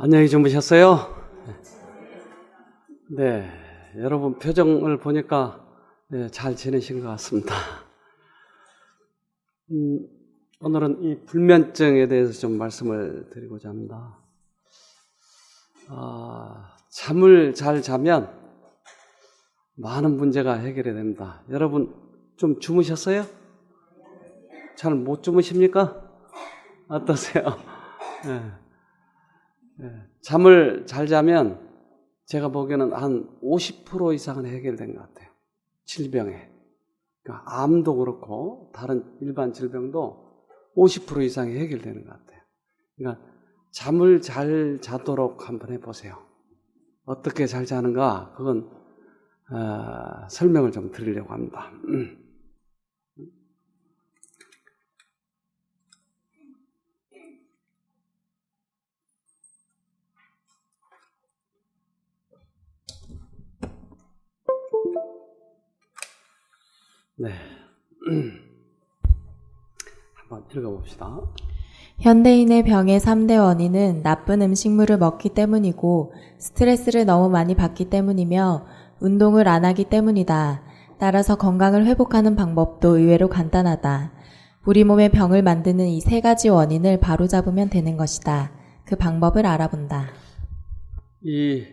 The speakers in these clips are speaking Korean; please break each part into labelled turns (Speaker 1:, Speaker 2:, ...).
Speaker 1: 안녕히 주무셨어요? 네, 여러분 표정을 보니까 잘 지내신 것 같습니다. 오늘은 이 불면증에 대해서 좀 말씀을 드리고자 합니다. 잠을 잘 자면 많은 문제가 해결이 됩니다. 여러분 좀 주무셨어요? 잘 못 주무십니까? 어떠세요? 잠을 잘 자면 제가 보기에는 한 50% 이상은 해결된 것 같아요. 질병에. 그러니까 암도 그렇고 다른 일반 질병도 50% 이상이 해결되는 것 같아요. 그러니까 잠을 잘 자도록 한번 해보세요. 어떻게 잘 자는가? 그건 설명을 좀 드리려고 합니다. 네. 한번 읽어봅시다.
Speaker 2: 현대인의 병의 3대 원인은 나쁜 음식물을 먹기 때문이고 스트레스를 너무 많이 받기 때문이며 운동을 안 하기 때문이다. 따라서 건강을 회복하는 방법도 의외로 간단하다. 우리 몸의 병을 만드는 이 3가지 원인을 바로잡으면 되는 것이다. 그 방법을 알아본다.
Speaker 1: 이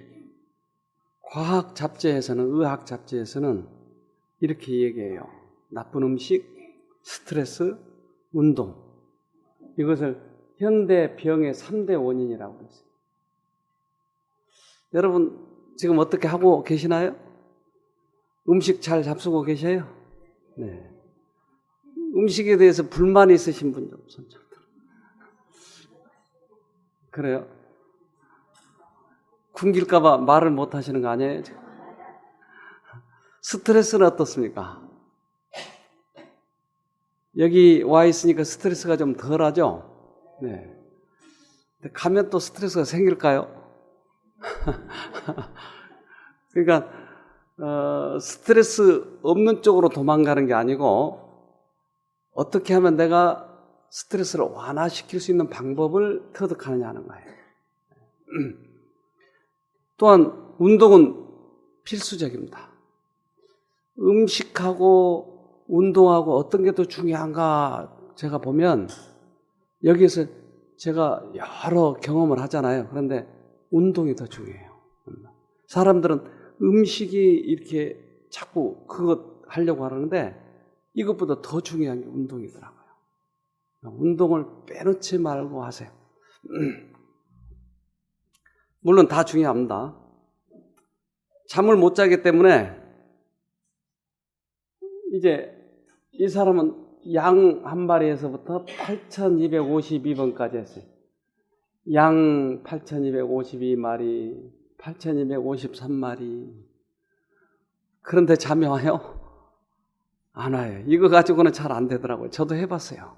Speaker 1: 과학 잡지에서는, 의학 잡지에서는 이렇게 얘기해요. 나쁜 음식, 스트레스, 운동. 이것을 현대 병의 3대 원인이라고 했어요. 여러분 지금 어떻게 하고 계시나요? 음식 잘 잡수고 계셔요? 네. 음식에 대해서 불만이 있으신 분 좀 손 좀 들어. 그래요? 굶길까봐 말을 못 하시는 거 아니에요? 스트레스는 어떻습니까? 여기 와 있으니까 스트레스가 좀 덜하죠? 네. 근데 가면 또 스트레스가 생길까요? 그러니까 스트레스 없는 쪽으로 도망가는 게 아니고 어떻게 하면 내가 스트레스를 완화시킬 수 있는 방법을 터득하느냐 하는 거예요. 또한 운동은 필수적입니다. 음식하고 운동하고 어떤 게 더 중요한가 제가 보면 여기에서 제가 여러 경험을 하잖아요. 그런데 운동이 더 중요해요. 사람들은 음식이 이렇게 자꾸 그것 하려고 하는데 이것보다 더 중요한 게 운동이더라고요. 운동을 빼놓지 말고 하세요. 물론 다 중요합니다. 잠을 못 자기 때문에 이제 이 사람은 양 한 마리에서부터 8,252번까지 했어요. 양 8,252마리, 8,253마리. 그런데 잠이 와요? 안 와요. 이거 가지고는 잘 안 되더라고요. 저도 해봤어요.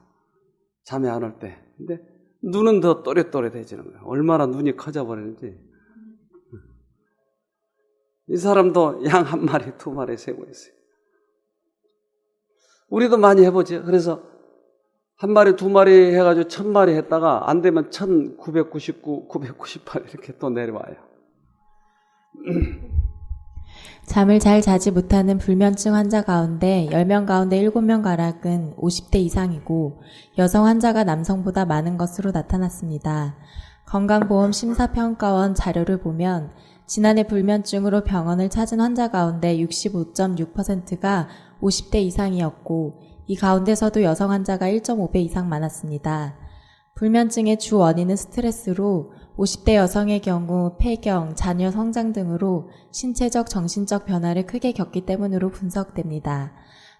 Speaker 1: 잠이 안 올 때. 근데 눈은 더 또렷또렷해지는 거예요. 얼마나 눈이 커져버리는지. 이 사람도 양 한 마리, 2마리 세고 있어요. 우리도 많이 해보죠. 그래서 1마리, 2마리 해가지고 1,000마리 했다가 안 되면 1,999, 998 이렇게 또 내려와요.
Speaker 2: 잠을 잘 자지 못하는 불면증 환자 가운데 10명 가운데 7명가량은 50대 이상이고 여성 환자가 남성보다 많은 것으로 나타났습니다. 건강보험심사평가원 자료를 보면 지난해 불면증으로 병원을 찾은 환자 가운데 65.6%가 50대 이상이었고 이 가운데서도 여성 환자가 1.5배 이상 많았습니다. 불면증의 주 원인은 스트레스로 50대 여성의 경우 폐경, 자녀 성장 등으로 신체적, 정신적 변화를 크게 겪기 때문으로 분석됩니다.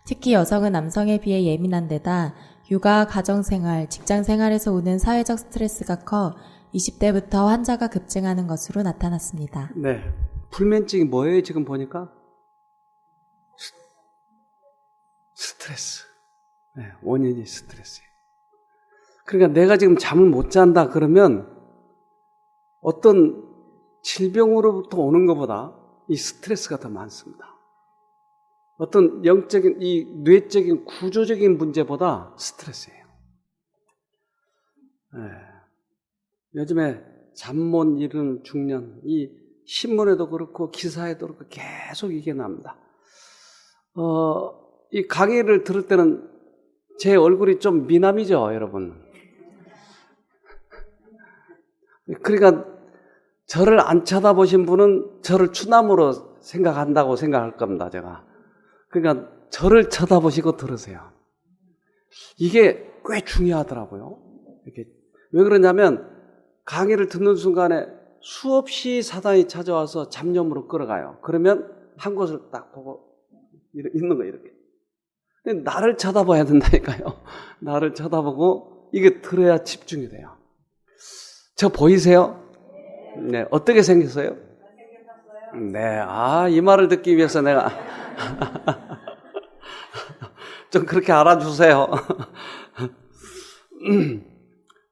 Speaker 2: 특히 여성은 남성에 비해 예민한 데다 육아, 가정생활, 직장생활에서 오는 사회적 스트레스가 커 20대부터 환자가 급증하는 것으로 나타났습니다.
Speaker 1: 네, 불면증이 뭐예요? 지금 보니까 스트레스. 네, 원인이 스트레스예요. 그러니까 내가 지금 잠을 못 잔다 그러면 어떤 질병으로부터 오는 것보다 이 스트레스가 더 많습니다. 어떤 영적인 이 뇌적인 구조적인 문제보다 스트레스예요. 네. 요즘에 잠 못 이루는 중년, 이 신문에도 그렇고 기사에도 그렇고 계속 이게 납니다. 이 강의를 들을 때는 제 얼굴이 좀 미남이죠, 여러분. 그러니까 저를 안 쳐다보신 분은 저를 추남으로 생각한다고 생각할 겁니다, 제가. 그러니까 저를 쳐다보시고 들으세요. 이게 꽤 중요하더라고요. 이렇게. 왜 그러냐면 강의를 듣는 순간에 수없이 사단이 찾아와서 잡념으로 끌어가요. 그러면 한 곳을 딱 보고 있는 거예요, 이렇게. 근데 나를 쳐다봐야 된다니까요. 나를 쳐다보고 이게 들어야 집중이 돼요. 저 보이세요? 네, 어떻게 생겼어요? 네, 이 말을 듣기 위해서 내가 좀 그렇게 알아주세요.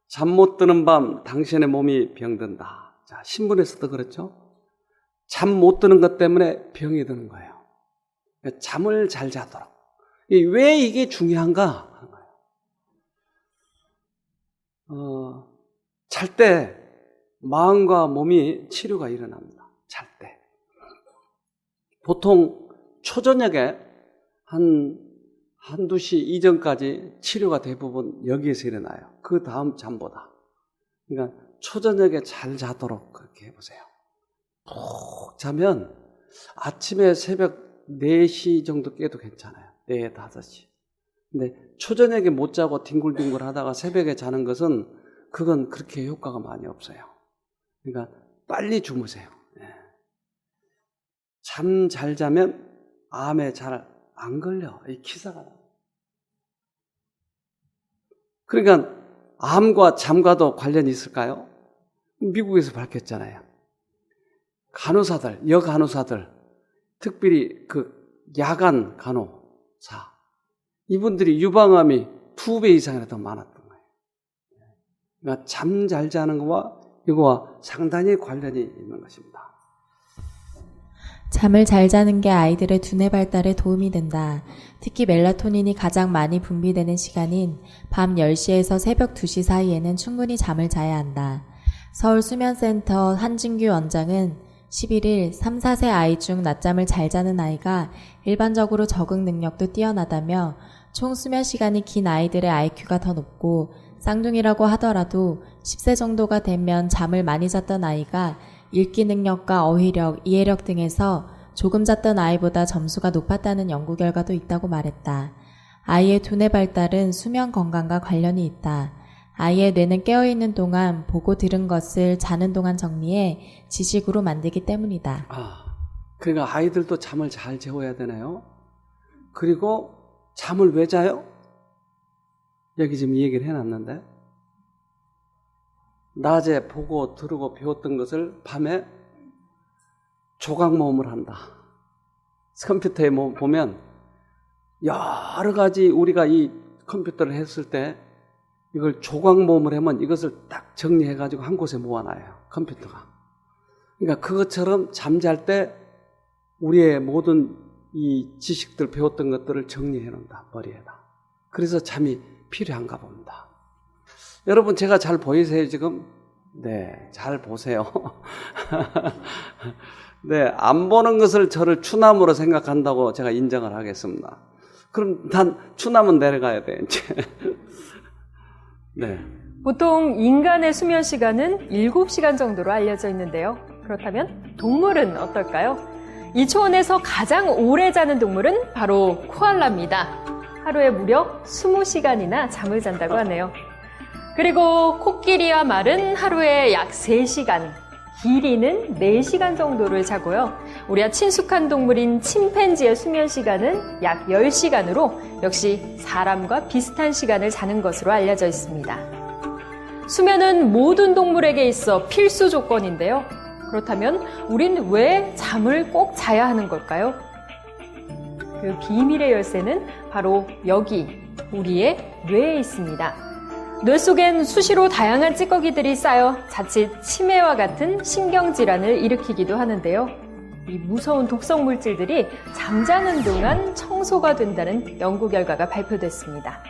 Speaker 1: 잠 못 드는 밤 당신의 몸이 병든다. 자, 신문에서도 그렇죠? 잠 못 드는 것 때문에 병이 드는 거예요. 잠을 잘 자도록. 왜 이게 중요한가? 잘 때 마음과 몸이 치료가 일어납니다. 잘 때. 보통 초저녁에 한두 시 이전까지 치료가 대부분 여기에서 일어나요. 그 다음 잠보다. 그러니까 초저녁에 잘 자도록 그렇게 해보세요. 푹 자면 아침에 새벽 4시 정도 깨도 괜찮아요. 4, 5시. 근데 초저녁에 못 자고 뒹굴뒹굴 하다가 새벽에 자는 것은 그건 그렇게 효과가 많이 없어요. 그러니까 빨리 주무세요. 잠 잘 자면 암에 잘 안 걸려. 이 기사가. 그러니까 암과 잠과도 관련이 있을까요? 미국에서 밝혔잖아요. 간호사들, 여간호사들, 특별히 그 야간 간호사, 이분들이 유방암이 2배 이상이나 더 많았던 거예요. 그러니까 잠 잘 자는 거와 이거와 상당히 관련이 있는 것입니다.
Speaker 2: 잠을 잘 자는 게 아이들의 두뇌 발달에 도움이 된다. 특히 멜라토닌이 가장 많이 분비되는 시간인 밤 10시에서 새벽 2시 사이에는 충분히 잠을 자야 한다. 서울수면센터 한진규 원장은 11일 3, 4세 아이 중 낮잠을 잘 자는 아이가 일반적으로 적응 능력도 뛰어나다며 총 수면 시간이 긴 아이들의 IQ가 더 높고 쌍둥이라고 하더라도 10세 정도가 되면 잠을 많이 잤던 아이가 읽기 능력과 어휘력, 이해력 등에서 조금 잤던 아이보다 점수가 높았다는 연구 결과도 있다고 말했다. 아이의 두뇌 발달은 수면 건강과 관련이 있다. 아이의 뇌는 깨어있는 동안 보고 들은 것을 자는 동안 정리해 지식으로 만들기 때문이다.
Speaker 1: 그러니까 아이들도 잠을 잘 재워야 되나요? 그리고 잠을 왜 자요? 여기 지금 이 얘기를 해놨는데 낮에 보고 들고 배웠던 것을 밤에 조각 모음을 한다. 컴퓨터에 보면 여러 가지 우리가 이 컴퓨터를 했을 때 이걸 조각 모음을 하면 이것을 딱 정리해가지고 한 곳에 모아놔요. 컴퓨터가. 그러니까 그것처럼 잠잘 때 우리의 모든 이 지식들 배웠던 것들을 정리해 놓는다. 머리에다. 그래서 잠이 필요한가 봅니다. 여러분 제가 잘 보이세요 지금? 네, 잘 보세요. 네, 안 보는 것을 저를 추남으로 생각한다고 제가 인정을 하겠습니다. 그럼 난 추남은 내려가야 돼 이제. 네.
Speaker 3: 보통 인간의 수면 시간은 7시간 정도로 알려져 있는데요. 그렇다면 동물은 어떨까요? 이 초원에서 가장 오래 자는 동물은 바로 코알라입니다. 하루에 무려 20시간이나 잠을 잔다고 하네요. 그리고 코끼리와 말은 하루에 약 3시간, 기린은 4시간 정도를 자고요. 우리와 친숙한 동물인 침팬지의 수면 시간은 약 10시간으로 역시 사람과 비슷한 시간을 자는 것으로 알려져 있습니다. 수면은 모든 동물에게 있어 필수 조건인데요. 그렇다면 우린 왜 잠을 꼭 자야 하는 걸까요? 그 비밀의 열쇠는 바로 여기 우리의 뇌에 있습니다. 뇌 속엔 수시로 다양한 찌꺼기들이 쌓여 자칫 치매와 같은 신경질환을 일으키기도 하는데요. 이 무서운 독성 물질들이 잠자는 동안 청소가 된다는 연구 결과가 발표됐습니다.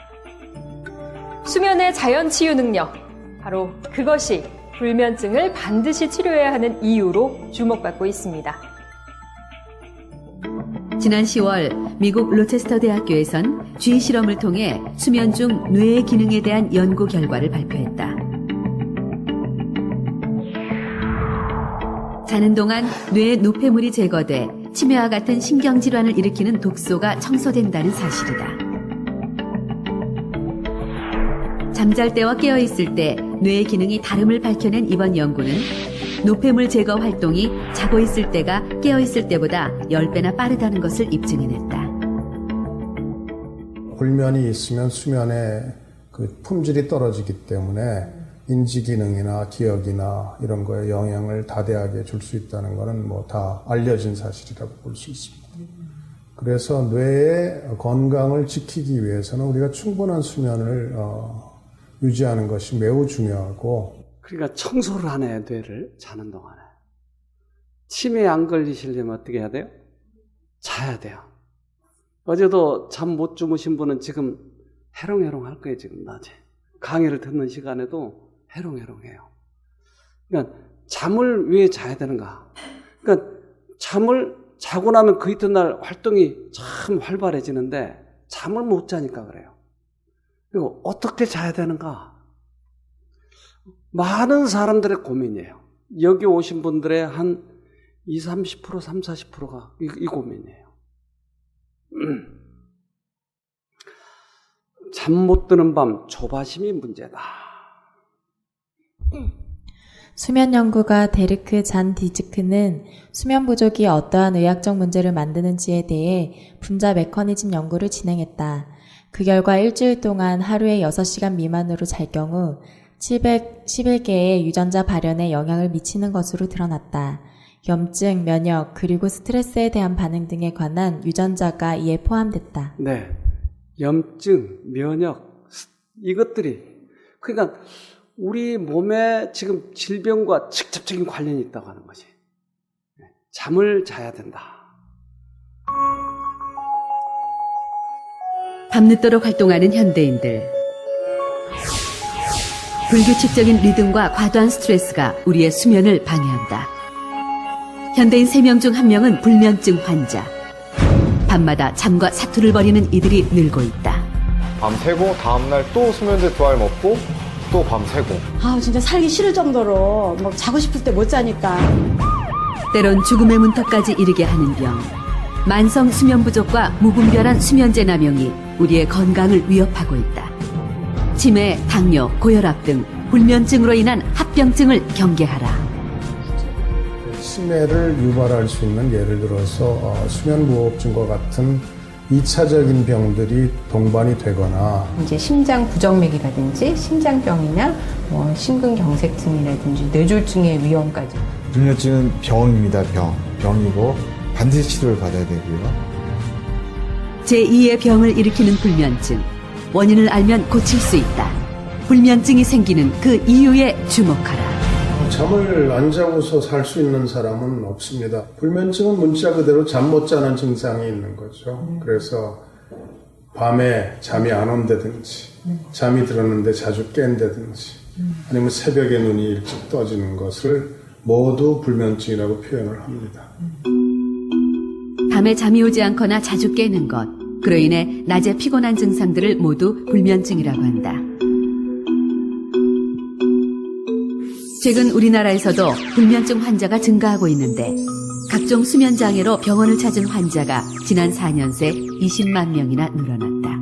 Speaker 3: 수면의 자연 치유 능력, 바로 그것이 불면증을 반드시 치료해야 하는 이유로 주목받고 있습니다.
Speaker 4: 지난 10월 미국 로체스터 대학교에선 쥐 실험을 통해 수면 중 뇌의 기능에 대한 연구 결과를 발표했다. 자는 동안 뇌의 노폐물이 제거돼 치매와 같은 신경질환을 일으키는 독소가 청소된다는 사실이다. 잠잘 때와 깨어있을 때 뇌의 기능이 다름을 밝혀낸 이번 연구는 노폐물 제거 활동이 자고 있을 때가 깨어있을 때보다 10배나 빠르다는 것을 입증해냈다.
Speaker 5: 불면이 있으면 수면의 그 품질이 떨어지기 때문에 인지 기능이나 기억이나 이런 거에 영향을 다대하게 줄 수 있다는 것은 뭐 다 알려진 사실이라고 볼 수 있습니다. 그래서 뇌의 건강을 지키기 위해서는 우리가 충분한 수면을 유지하는 것이 매우 중요하고,
Speaker 1: 그러니까 청소를 하네, 뇌를 자는 동안에. 치매에 안 걸리시려면 어떻게 해야 돼요? 자야 돼요. 어제도 잠 못 주무신 분은 지금 해롱해롱 할 거예요, 지금 낮에. 강의를 듣는 시간에도 해롱해롱해요. 그러니까 잠을 왜 자야 되는가? 그러니까 잠을 자고 나면 그 이튿날 활동이 참 활발해지는데 잠을 못 자니까 그래요. 그리고 어떻게 자야 되는가? 많은 사람들의 고민이에요. 여기 오신 분들의 한 20, 30%, 30, 40%가 이 고민이에요. 잠 못 드는 밤, 조바심이 문제다.
Speaker 2: 수면 연구가 데르크 잔 디즈크는 수면 부족이 어떠한 의학적 문제를 만드는지에 대해 분자 메커니즘 연구를 진행했다. 그 결과 일주일 동안 하루에 6시간 미만으로 잘 경우 711개의 유전자 발현에 영향을 미치는 것으로 드러났다. 염증, 면역, 그리고 스트레스에 대한 반응 등에 관한 유전자가 이에 포함됐다.
Speaker 1: 네. 염증, 면역, 이것들이. 그러니까 우리 몸에 지금 질병과 직접적인 관련이 있다고 하는 거지. 잠을 자야 된다.
Speaker 4: 밤늦도록 활동하는 현대인들. 불규칙적인 리듬과 과도한 스트레스가 우리의 수면을 방해한다. 현대인 3명 중 1명은 불면증 환자. 밤마다 잠과 사투를 벌이는 이들이 늘고 있다.
Speaker 6: 밤새고 다음날 또 수면제 두 알 먹고 또 밤새고.
Speaker 7: 아, 진짜 살기 싫을 정도로 뭐 자고 싶을 때 못 자니까.
Speaker 4: 때론 죽음의 문턱까지 이르게 하는 병. 만성 수면 부족과 무분별한 수면제 남용이 우리의 건강을 위협하고 있다. 치매, 당뇨, 고혈압 등 불면증으로 인한 합병증을 경계하라.
Speaker 5: 치매를 유발할 수 있는, 예를 들어서 수면무호흡증과 같은 2차적인 병들이 동반이 되거나,
Speaker 8: 이제 심장 부정맥이라든지 심장병이나 심근경색증이라든지 뇌졸중의 위험까지.
Speaker 9: 불면증은 병입니다. 병이고 반드시 치료를 받아야 되고요.
Speaker 4: 제2의 병을 일으키는 불면증. 원인을 알면 고칠 수 있다. 불면증이 생기는 그 이유에 주목하라.
Speaker 5: 잠을 안 자고서 살 수 있는 사람은 없습니다. 불면증은 문자 그대로 잠 못 자는 증상이 있는 거죠. 그래서 밤에 잠이 안 온다든지, 잠이 들었는데 자주 깬다든지, 아니면 새벽에 눈이 일찍 떠지는 것을 모두 불면증이라고 표현을 합니다.
Speaker 4: 밤에 잠이 오지 않거나 자주 깨는 것, 그로 인해 낮에 피곤한 증상들을 모두 불면증이라고 한다. 최근 우리나라에서도 불면증 환자가 증가하고 있는데 각종 수면 장애로 병원을 찾은 환자가 지난 4년 새 20만 명이나 늘어났다.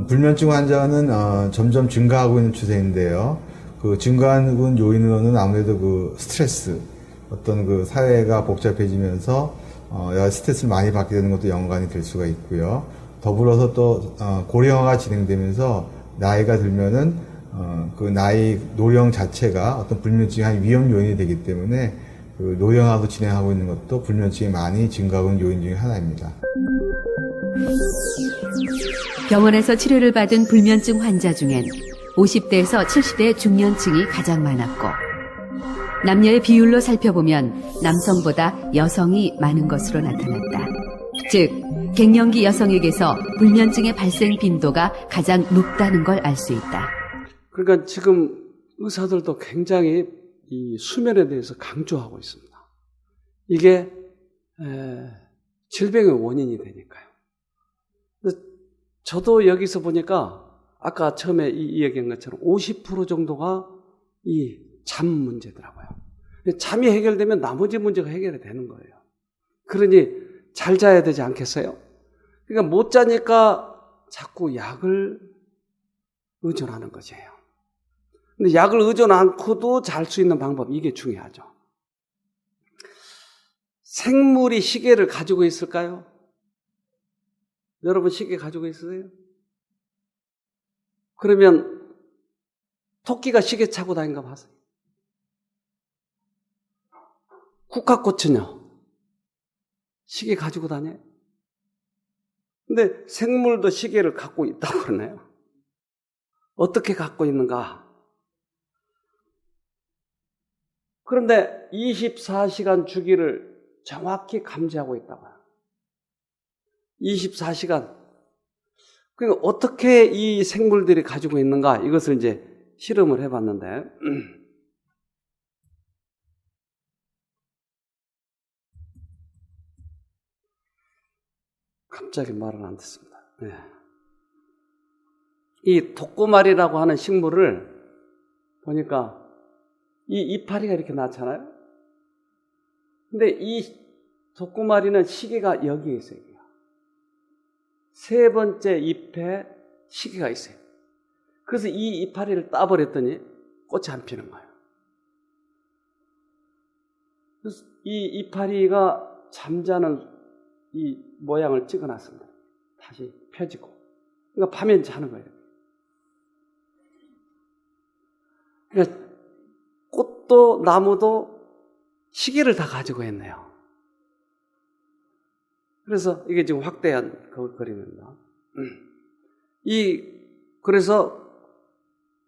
Speaker 9: 불면증 환자는 점점 증가하고 있는 추세인데요. 그 증가하는 요인으로는 아무래도 그 스트레스, 어떤 그 사회가 복잡해지면서 스트레스를 많이 받게 되는 것도 연관이 될 수가 있고요. 더불어서 또 고령화가 진행되면서 나이가 들면은 그 나이 노령 자체가 어떤 불면증의 한 위험 요인이 되기 때문에 그 노령화도 진행하고 있는 것도 불면증이 많이 증가하고 있는 요인 중에 하나입니다.
Speaker 4: 병원에서 치료를 받은 불면증 환자 중엔 50대에서 70대의 중년층이 가장 많았고 남녀의 비율로 살펴보면 남성보다 여성이 많은 것으로 나타났다. 즉, 갱년기 여성에게서 불면증의 발생 빈도가 가장 높다는 걸 알 수 있다.
Speaker 1: 그러니까 지금 의사들도 굉장히 이 수면에 대해서 강조하고 있습니다. 이게 질병의 원인이 되니까요. 저도 여기서 보니까 아까 처음에 이 얘기한 것처럼 50% 정도가 이 잠 문제더라고요. 잠이 해결되면 나머지 문제가 해결이 되는 거예요. 그러니 잘 자야 되지 않겠어요? 그러니까 못 자니까 자꾸 약을 의존하는 것이에요. 근데 약을 의존 않고도 잘 수 있는 방법, 이게 중요하죠. 생물이 시계를 가지고 있을까요? 여러분 시계 가지고 있으세요? 그러면 토끼가 시계 차고 다닌가 봐세요. 국화꽃은요? 시계 가지고 다녀요? 근데 생물도 시계를 갖고 있다고 그러나요? 어떻게 갖고 있는가? 그런데 24시간 주기를 정확히 감지하고 있다고요. 24시간. 그러니까 어떻게 이 생물들이 가지고 있는가? 이것을 이제 실험을 해봤는데, 갑자기 말을 안 듣습니다. 네. 이 독고말이라고 하는 식물을 보니까 이 이파리가 이렇게 낳잖아요. 근데 이 독고말이는 시계가 여기에 있어요. 세 번째 잎에 시계가 있어요. 그래서 이 이파리를 따버렸더니 꽃이 안 피는 거예요. 그래서 이 이파리가 잠자는 이 모양을 찍어놨습니다. 다시 펴지고. 그러니까 밤엔 자는 거예요. 그러니까 꽃도 나무도 시계를 다 가지고 있네요. 그래서 이게 지금 확대한 그림입니다. 그래서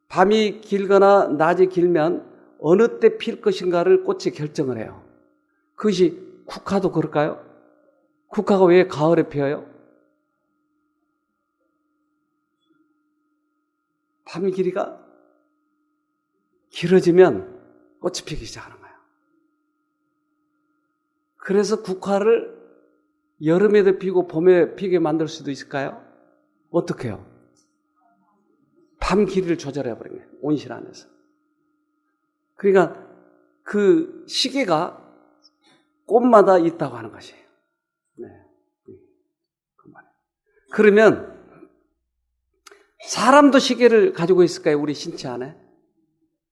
Speaker 1: 밤이 길거나 낮이 길면 어느 때 필 것인가를 꽃이 결정을 해요. 그것이 국화도 그럴까요? 국화가 왜 가을에 피어요? 밤 길이가 길어지면 꽃이 피기 시작하는 거예요. 그래서 국화를 여름에도 피고 봄에 피게 만들 수도 있을까요? 어떻게 해요? 밤 길이를 조절해버린 거예요. 온실 안에서. 그러니까 그 시계가 꽃마다 있다고 하는 것이에요. 네. 그 말이에요. 그러면 사람도 시계를 가지고 있을까요? 우리 신체 안에?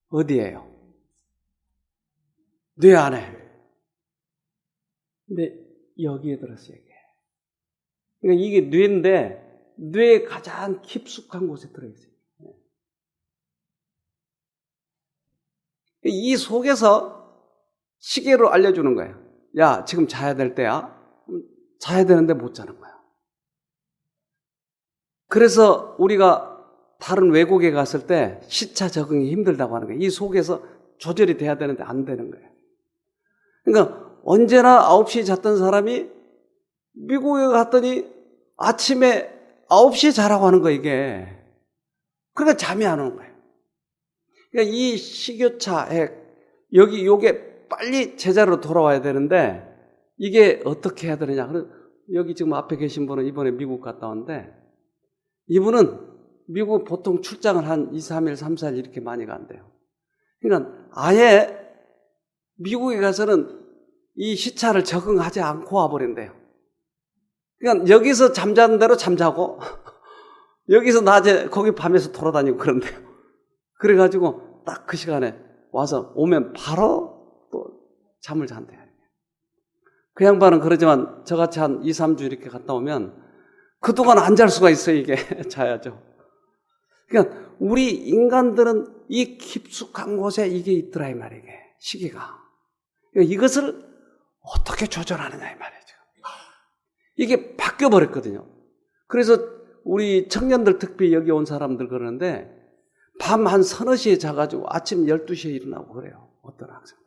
Speaker 1: 어디예요? 뇌 안에. 근데 여기에 들었어요. 그러니까 이게 뇌인데 뇌의 가장 깊숙한 곳에 들어있어요. 이 속에서 시계로 알려주는 거예요. 야, 지금 자야 될 때야. 자야 되는데 못 자는 거야. 그래서 우리가 다른 외국에 갔을 때 시차 적응이 힘들다고 하는 거예요. 이 속에서 조절이 돼야 되는데 안 되는 거예요. 그러니까 언제나 9시에 잤던 사람이 미국에 갔더니 아침에 9시에 자라고 하는 거예요, 이게. 그러니까 잠이 안 오는 거예요. 그러니까 이 식욕차에 요게 빨리 제자리로 돌아와야 되는데 이게 어떻게 해야 되느냐. 여기 지금 앞에 계신 분은 이번에 미국 갔다 왔는데 이분은 미국 보통 출장을 한 2, 3일, 3, 4일 이렇게 많이 간대요. 그러니까 아예 미국에 가서는 이 시차를 적응하지 않고 와버린대요. 그러니까 여기서 잠자는 대로 잠자고 여기서 낮에 거기 밤에서 돌아다니고 그런대요. 그래가지고 딱 그 시간에 와서 오면 바로 또 잠을 잔대요. 그 양반은 그러지만 저같이 한 2, 3주 이렇게 갔다 오면 그동안 안 잘 수가 있어요. 이게 자야죠. 그러니까 우리 인간들은 이 깊숙한 곳에 이게 있더라 이 말이에요. 시기가. 그러니까 이것을 어떻게 조절하느냐 이 말이죠. 이게 바뀌어버렸거든요. 그래서 우리 청년들 특히 여기 온 사람들 그러는데 밤 한 서너 시에 자가지고 아침 12시에 일어나고 그래요. 어떤 학생들.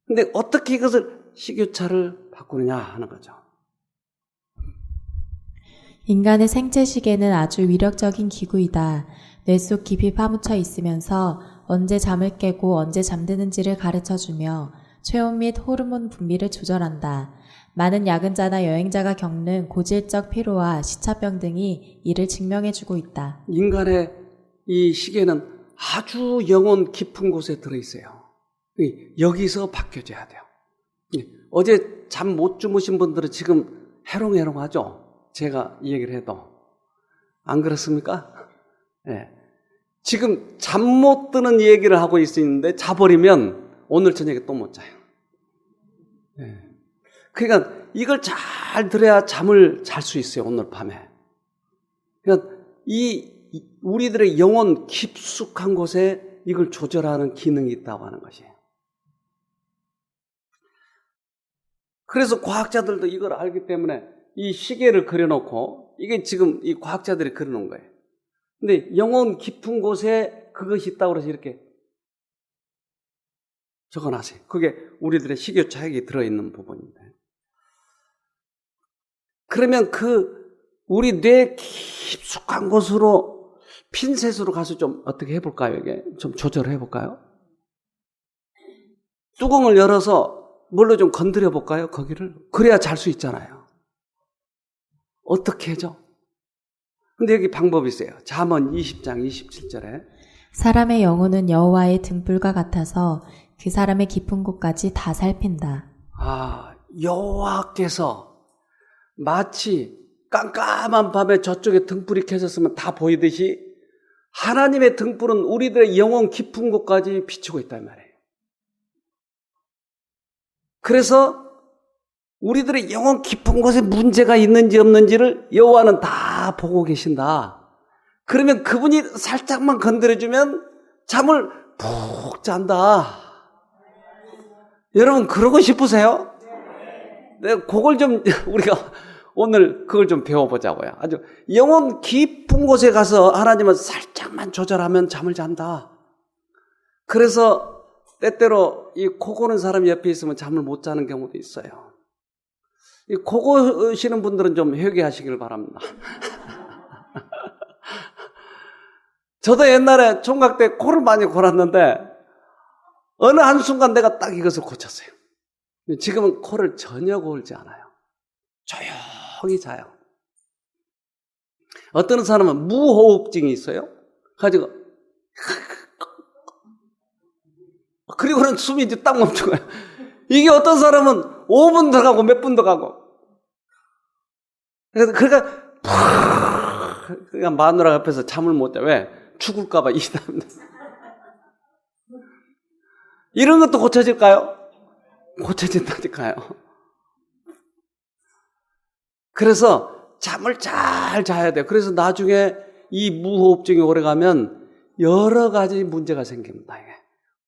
Speaker 1: 근데 어떻게 이것을 식욕차를 바꾸느냐 하는 거죠.
Speaker 2: 인간의 생체 시계는 아주 위력적인 기구이다. 뇌 속 깊이 파묻혀 있으면서 언제 잠을 깨고 언제 잠드는지를 가르쳐주며 체온 및 호르몬 분비를 조절한다. 많은 야근자나 여행자가 겪는 고질적 피로와 시차병 등이 이를 증명해주고 있다.
Speaker 1: 인간의 이 시계는 아주 영혼 깊은 곳에 들어있어요. 여기서 바뀌어져야 돼요. 어제 잠 못 주무신 분들은 지금 해롱해롱하죠? 제가 이 얘기를 해도. 안 그렇습니까? 네. 지금 잠 못 드는 얘기를 하고 있는데 자버리면 오늘 저녁에 또 못 자요. 네. 그러니까 이걸 잘 들어야 잠을 잘 수 있어요, 오늘 밤에. 그러니까 우리들의 영혼 깊숙한 곳에 이걸 조절하는 기능이 있다고 하는 것이에요. 그래서 과학자들도 이걸 알기 때문에 이 시계를 그려놓고, 이게 지금 이 과학자들이 그려놓은 거예요. 근데 영혼 깊은 곳에 그것이 있다고 해서 이렇게 적어놨어요. 그게 우리들의 식유차액이 들어있는 부분인데. 그러면 우리 뇌 깊숙한 곳으로 핀셋으로 가서 좀 어떻게 해볼까요? 이게 좀 조절을 해볼까요? 뚜껑을 열어서 뭘로 좀 건드려 볼까요? 거기를. 그래야 잘 수 있잖아요. 어떻게 하죠? 근데 여기 방법이 있어요. 잠언 20장 27절에
Speaker 2: 사람의 영혼은 여호와의 등불과 같아서 그 사람의 깊은 곳까지 다 살핀다.
Speaker 1: 여호와께서 마치 깜깜한 밤에 저쪽에 등불이 켜졌으면 다 보이듯이 하나님의 등불은 우리들의 영혼 깊은 곳까지 비추고 있단 말이에요. 그래서 우리들의 영혼 깊은 곳에 문제가 있는지 없는지를 여호와는 다 보고 계신다. 그러면 그분이 살짝만 건드려주면 잠을 푹 잔다. 여러분 그러고 싶으세요? 네, 그걸 좀 우리가 오늘 그걸 좀 배워보자고요. 아주 영혼 깊은 곳에 가서 하나님은 살짝만 조절하면 잠을 잔다. 그래서 때때로 이 코 고는 사람이 옆에 있으면 잠을 못 자는 경우도 있어요. 이 코 고시는 분들은 좀 회개하시길 바랍니다. 저도 옛날에 총각 때 코를 많이 골았는데 어느 한순간 내가 딱 이것을 고쳤어요. 지금은 코를 전혀 골지 않아요. 조용히 자요. 어떤 사람은 무호흡증이 있어요. 가지고 그리고는 숨이 이제 딱 멈춰가요. 이게 어떤 사람은 5분 더 가고 몇 분 더 가고. 그러니까 마누라 옆에서 잠을 못 자. 왜? 죽을까봐 이담니다. 이런 것도 고쳐질까요? 고쳐진다니까요. 그래서 잠을 잘 자야 돼요. 그래서 나중에 이 무호흡증이 오래가면 여러 가지 문제가 생깁니다.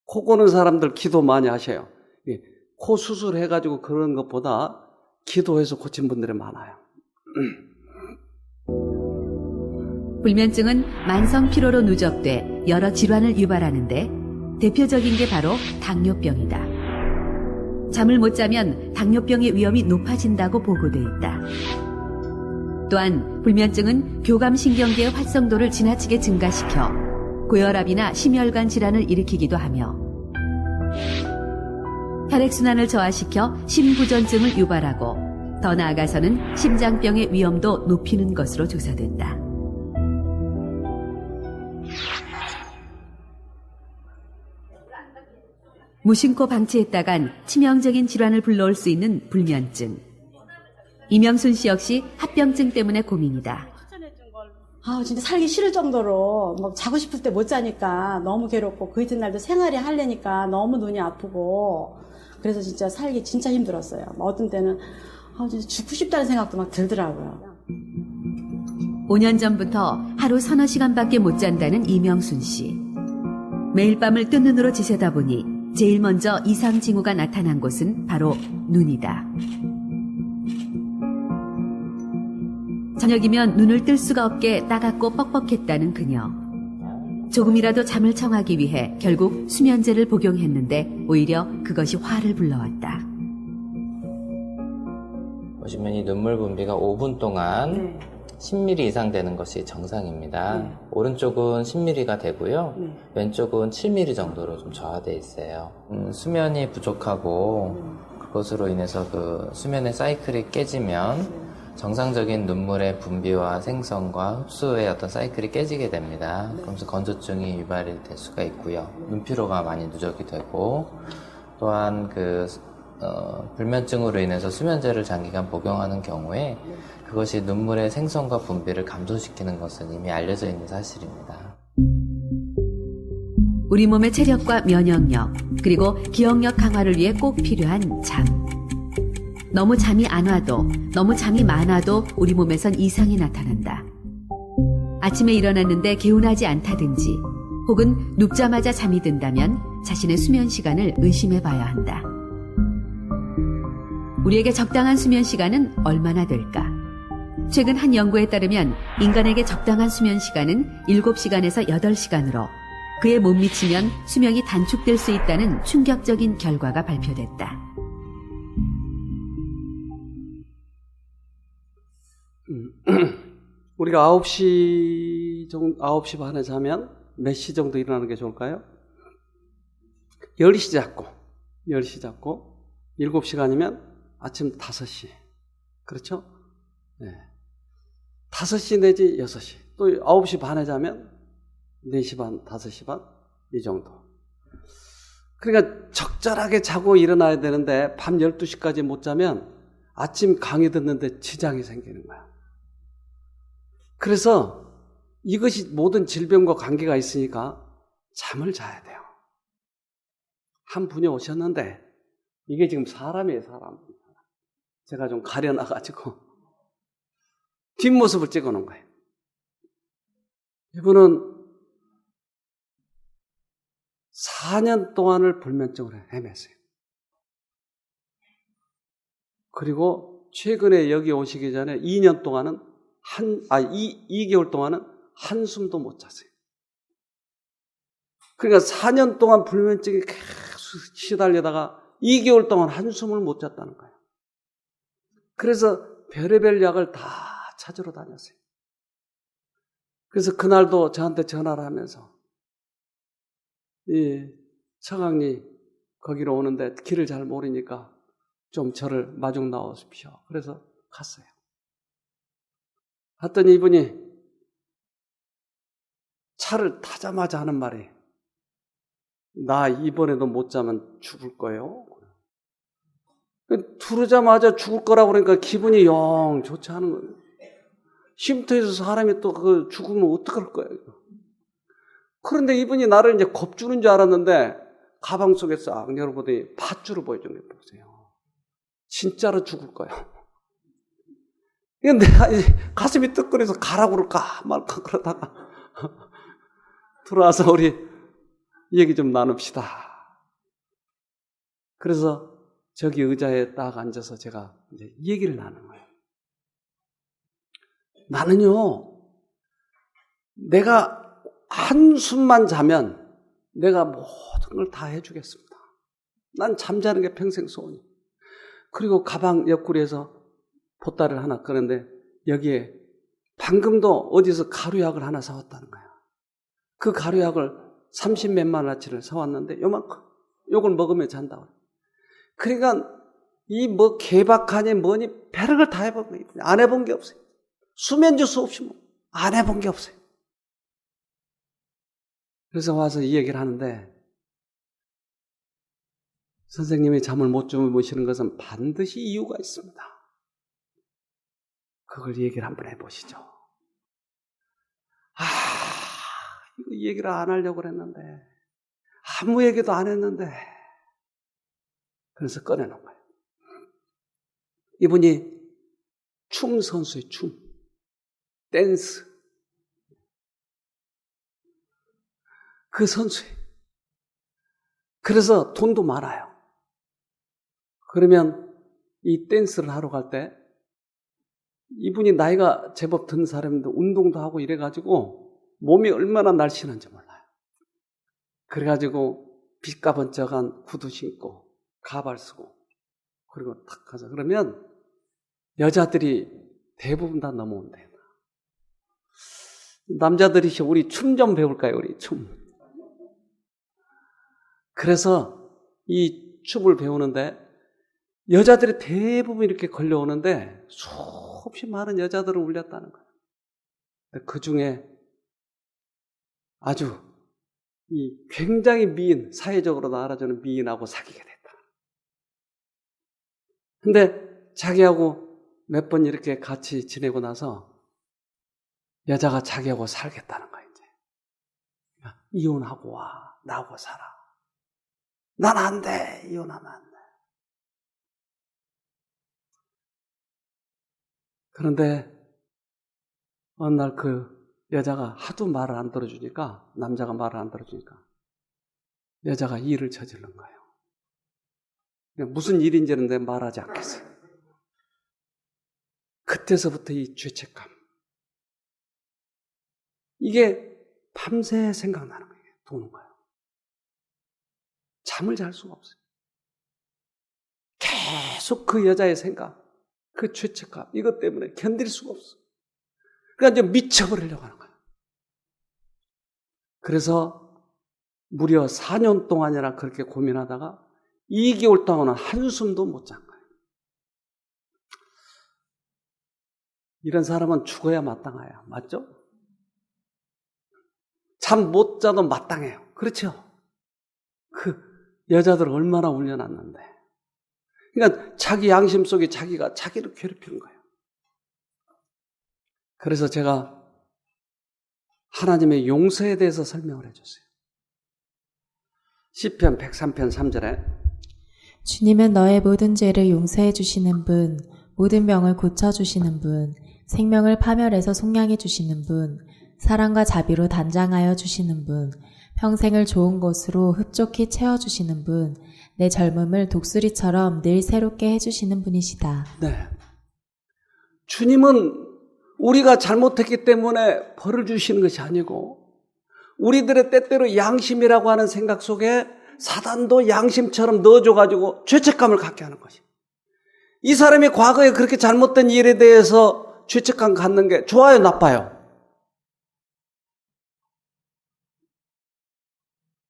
Speaker 1: 코 고는 사람들 기도 많이 하셔요. 코 수술해가지고 그런 것보다 기도해서 고친 분들이 많아요.
Speaker 4: 불면증은 만성 피로로 누적돼 여러 질환을 유발하는데 대표적인 게 바로 당뇨병이다. 잠을 못 자면 당뇨병의 위험이 높아진다고 보고돼 있다. 또한 불면증은 교감신경계의 활성도를 지나치게 증가시켜 고혈압이나 심혈관 질환을 일으키기도 하며 혈액순환을 저하시켜 심부전증을 유발하고 더 나아가서는 심장병의 위험도 높이는 것으로 조사된다. 무심코 방치했다간 치명적인 질환을 불러올 수 있는 불면증. 이명순 씨 역시 합병증 때문에 고민이다.
Speaker 7: 진짜 살기 싫을 정도로 막 자고 싶을 때 못 자니까 너무 괴롭고 그 이튿날도 생활이 하려니까 너무 눈이 아프고 그래서 진짜 살기 진짜 힘들었어요. 어떤 때는 진짜 죽고 싶다는 생각도 막 들더라고요.
Speaker 4: 5년 전부터 하루 서너 시간밖에 못 잔다는 이명순 씨. 매일 밤을 뜬 눈으로 지새다 보니 제일 먼저 이상 징후가 나타난 곳은 바로 눈이다. 저녁이면 눈을 뜰 수가 없게 따갑고 뻑뻑했다는 그녀. 조금이라도 잠을 청하기 위해 결국 수면제를 복용했는데 오히려 그것이 화를 불러왔다.
Speaker 10: 보시면 이 눈물 분비가 5분 동안 10mm 이상 되는 것이 정상입니다.
Speaker 7: 네.
Speaker 10: 오른쪽은 10mm가 되고요.
Speaker 7: 네.
Speaker 10: 왼쪽은 7mm 정도로 좀 저하되어 있어요. 수면이 부족하고 그것으로 인해서 그 수면의 사이클이 깨지면 정상적인 눈물의 분비와 생성과 흡수의 어떤 사이클이 깨지게 됩니다. 그러면서 건조증이 유발이 될 수가 있고요. 눈피로가 많이 누적이 되고 또한 불면증으로 인해서 수면제를 장기간 복용하는 경우에 그것이 눈물의 생성과 분비를 감소시키는 것은 이미 알려져 있는 사실입니다.
Speaker 4: 우리 몸의 체력과 면역력, 그리고 기억력 강화를 위해 꼭 필요한 잠. 너무 잠이 안 와도, 너무 잠이 많아도 우리 몸에선 이상이 나타난다. 아침에 일어났는데 개운하지 않다든지, 혹은 눕자마자 잠이 든다면 자신의 수면 시간을 의심해 봐야 한다. 우리에게 적당한 수면 시간은 얼마나 될까? 최근 한 연구에 따르면 인간에게 적당한 수면 시간은 7시간에서 8시간으로 그에 못 미치면 수명이 단축될 수 있다는 충격적인 결과가 발표됐다.
Speaker 1: 우리가 9시 반에 자면 몇 시 정도 일어나는 게 좋을까요? 10시 잡고 7시간이면 아침 5시. 그렇죠? 네. 5시 내지 6시. 또 9시 반에 자면 4시 반, 5시 반, 이 정도. 그러니까 적절하게 자고 일어나야 되는데 밤 12시까지 못 자면 아침 강의 듣는데 지장이 생기는 거야. 그래서 이것이 모든 질병과 관계가 있으니까 잠을 자야 돼요. 한 분이 오셨는데 이게 지금 사람이에요, 사람. 제가 좀 가려놔가지고 뒷모습을 찍어놓은 거예요. 이분은 4년 동안을 불면증으로 헤맸어요. 그리고 최근에 여기 오시기 전에 2년 동안은 2개월 동안은 한숨도 못 잤어요. 그러니까 4년 동안 불면증에 계속 시달리다가 2개월 동안 한숨을 못 잤다는 거예요. 그래서 별의별 약을 다 찾으러 다녔어요. 그래서 그날도 저한테 전화를 하면서 이 서강리 거기로 오는데 길을 잘 모르니까 좀 저를 마중 나오십시오. 그래서 갔어요. 했더니 이분이 차를 타자마자 하는 말이 나 이번에도 못 자면 죽을 거예요. 들으자마자 죽을 거라고 그러니까 기분이 영 좋지 않은 거예요. 쉼터에서 사람이 또 그 죽으면 어떡할 거예요. 그런데 이분이 나를 이제 겁주는 줄 알았는데 가방 속에 싹 열어보더니 밧줄을 보여준 게 보세요. 진짜로 죽을 거예요. 이건 내가 이제 가슴이 뜨끈해서 가라고 그럴까 말까 그러다가 들어와서 우리 얘기 좀 나눕시다. 그래서 저기 의자에 딱 앉아서 제가 이제 얘기를 나누는 거예요. 나는요, 내가 한숨만 자면 내가 모든 걸 다 해주겠습니다. 난 잠자는 게 평생 소원이에요. 그리고 가방 옆구리에서 보따리를 하나 꺼는데 여기에 방금도 어디서 가루약을 하나 사왔다는 거야. 그 가루약을 30몇만 원어치를 사왔는데 요만큼 요걸 먹으면 잔다고. 그러니까 이 뭐 개박하니 뭐니 별걸 다 해본 거예요. 안 해본 게 없어요. 수면제 수없이 뭐 안 해본 게 없어요. 그래서 와서 이 얘기를 하는데 선생님이 잠을 못 주무시는 것은 반드시 이유가 있습니다. 그걸 얘기를 한번 해보시죠. 이거 얘기를 안 하려고 그랬는데 아무 얘기도 안 했는데 그래서 꺼내놓은 거예요. 이분이 춤 선수의 춤, 댄스. 그 선수예요. 그래서 돈도 많아요. 그러면 이 댄스를 하러 갈 때 이분이 나이가 제법 든 사람인데 운동도 하고 이래가지고 몸이 얼마나 날씬한지 몰라요. 그래가지고 빛가번쩍한 구두 신고 가발 쓰고 그리고 탁 가서 그러면 여자들이 대부분 다 넘어온대요. 남자들이 우리 춤 좀 배울까요? 우리 춤. 그래서 이 춤을 배우는데 여자들이 대부분 이렇게 걸려오는데 수없이 많은 여자들을 울렸다는 거예요. 그 중에 아주 이 굉장히 미인, 사회적으로도 알아주는 미인하고 사귀게 됐다. 근데 자기하고 몇 번 이렇게 같이 지내고 나서 여자가 자기하고 살겠다는 거야, 이제. 이혼하고 와, 나하고 살아. 난 안 돼, 이혼하면 안 돼. 그런데 어느 날 그 여자가 하도 말을 안 들어주니까, 남자가 말을 안 들어주니까 여자가 일을 저지른 거예요. 무슨 일인지는 내가 말하지 않겠어요. 그때서부터 이 죄책감, 이게 밤새 생각나는 거예요. 도는 거예요. 잠을 잘 수가 없어요. 계속 그 여자의 생각, 그 죄책감, 이것 때문에 견딜 수가 없어요. 그러니까 이제 미쳐버리려고 하는 거예요. 그래서 무려 4년 동안이나 그렇게 고민하다가 2개월 동안은 한숨도 못 잔 거예요. 이런 사람은 죽어야 마땅해요. 맞죠? 잠 못 자도 마땅해요. 그렇죠? 그 여자들 얼마나 울려놨는데. 그러니까 자기 양심 속에 자기가 자기를 괴롭히는 거예요. 그래서 제가 하나님의 용서에 대해서 설명을 해줬어요. 시편 103편 3절에
Speaker 2: 주님은 너의 모든 죄를 용서해 주시는 분, 모든 병을 고쳐주시는 분, 생명을 파멸해서 속량해 주시는 분, 사랑과 자비로 단장하여 주시는 분, 평생을 좋은 것으로 흡족히 채워주시는 분, 내 젊음을 독수리처럼 늘 새롭게 해주시는 분이시다.
Speaker 1: 네. 주님은 우리가 잘못했기 때문에 벌을 주시는 것이 아니고 우리들의 때때로 양심이라고 하는 생각 속에 사단도 양심처럼 넣어줘가지고 죄책감을 갖게 하는 것이. 이 사람이 과거에 그렇게 잘못된 일에 대해서 죄책감 갖는 게 좋아요, 나빠요?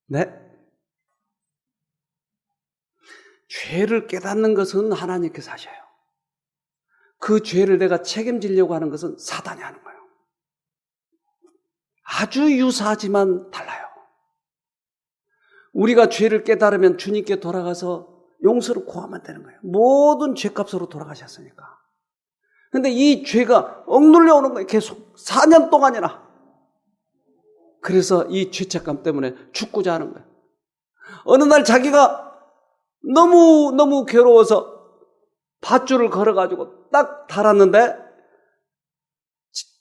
Speaker 1: 네? 죄를 깨닫는 것은 하나님께서 하셔요. 그 죄를 내가 책임지려고 하는 것은 사단이 하는 거예요. 아주 유사하지만 달라요. 우리가 죄를 깨달으면 주님께 돌아가서 용서를 구하면 되는 거예요. 모든 죄값으로 돌아가셨으니까. 근데 이 죄가 억눌려 오는 거예요. 계속 4년 동안이나. 그래서 이 죄책감 때문에 죽고자 하는 거예요. 어느 날 자기가 너무 괴로워서 밧줄을 걸어가지고 딱 달았는데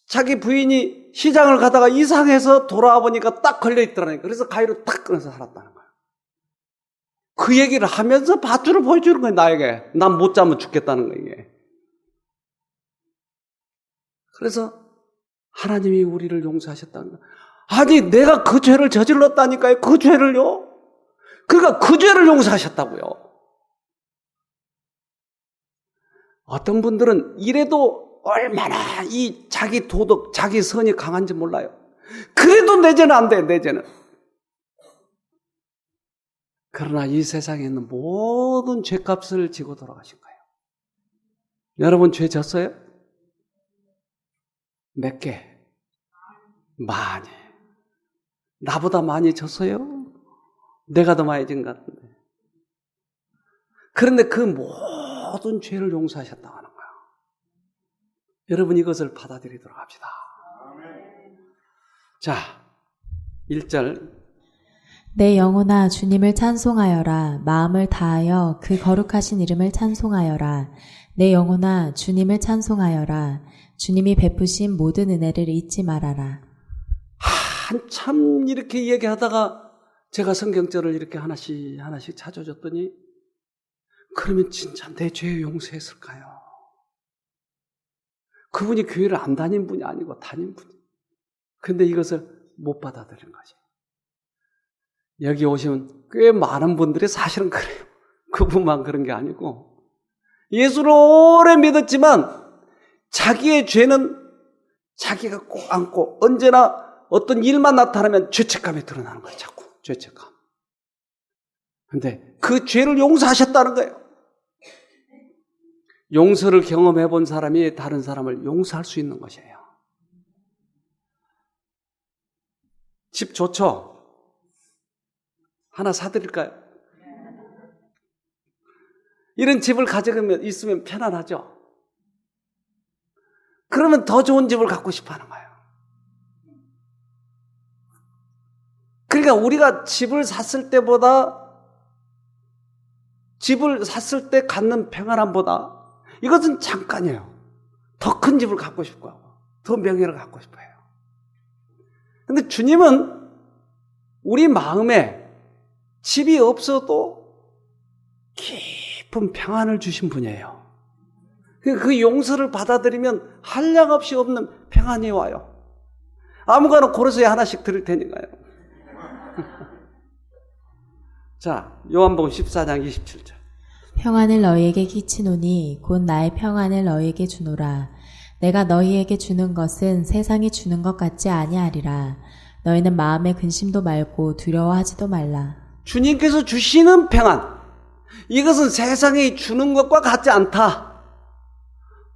Speaker 1: 자기 부인이 시장을 가다가 이상해서 돌아와 보니까 딱 걸려있더라니까. 그래서 가위로 딱 끊어서 살았다는 거예요. 그 얘기를 하면서 밧줄을 보여주는 거예요, 나에게. 난 못 자면 죽겠다는 거예요, 이게. 그래서 하나님이 우리를 용서하셨다는 거예요. 아니, 내가 그 죄를 저질렀다니까요, 그 죄를요. 그러니까 그 죄를 용서하셨다고요. 어떤 분들은 이래도 얼마나 이 자기 도덕, 자기 선이 강한지 몰라요. 그래도 내 죄는 안 돼, 내 죄는. 그러나 이 세상에 있는 모든 죄값을 지고 돌아가신 거예요. 여러분 죄 졌어요? 몇 개? 많이. 나보다 많이 졌어요? 내가 더 많이 진 것 같은데. 그런데 그 모든 죄를 용서하셨다고 하는 거예요. 여러분 이것을 받아들이도록 합시다. 자, 1절.
Speaker 2: 내 영혼아 주님을 찬송하여라. 마음을 다하여 그 거룩하신 이름을 찬송하여라. 내 영혼아 주님을 찬송하여라. 주님이 베푸신 모든 은혜를 잊지 말아라.
Speaker 1: 한참 이렇게 얘기하다가 제가 성경절을 이렇게 하나씩 찾아줬더니 그러면 진짜 내 죄 용서했을까요? 그분이 교회를 안 다닌 분이 아니고 다닌 분이. 근데 이것을 못 받아들인 거지. 여기 오시면 꽤 많은 분들이 사실은 그래요. 그분만 그런 게 아니고 예수를 오래 믿었지만 자기의 죄는 자기가 꼭 안고 언제나 어떤 일만 나타나면 죄책감이 드러나는 거예요. 자꾸 죄책감. 근데 그 죄를 용서하셨다는 거예요. 용서를 경험해 본 사람이 다른 사람을 용서할 수 있는 것이에요. 집 좋죠? 하나 사드릴까요? 이런 집을 가지고 있으면 편안하죠? 그러면 더 좋은 집을 갖고 싶어 하는 거예요. 그러니까 우리가 집을 샀을 때 갖는 평안함보다 이것은 잠깐이에요. 더 큰 집을 갖고 싶고 하고, 더 명예를 갖고 싶어요. 근데 주님은 우리 마음에 집이 없어도 깊은 평안을 주신 분이에요. 그 용서를 받아들이면 한량없이 없는 평안이 와요. 아무거나 고르서 하나씩 드릴 테니까요. 자, 요한복음 14장 27절.
Speaker 2: 평안을 너희에게 끼치노니 곧 나의 평안을 너희에게 주노라. 내가 너희에게 주는 것은 세상이 주는 것 같지 아니하리라. 너희는 마음에 근심도 말고 두려워하지도 말라.
Speaker 1: 주님께서 주시는 평안, 이것은 세상이 주는 것과 같지 않다.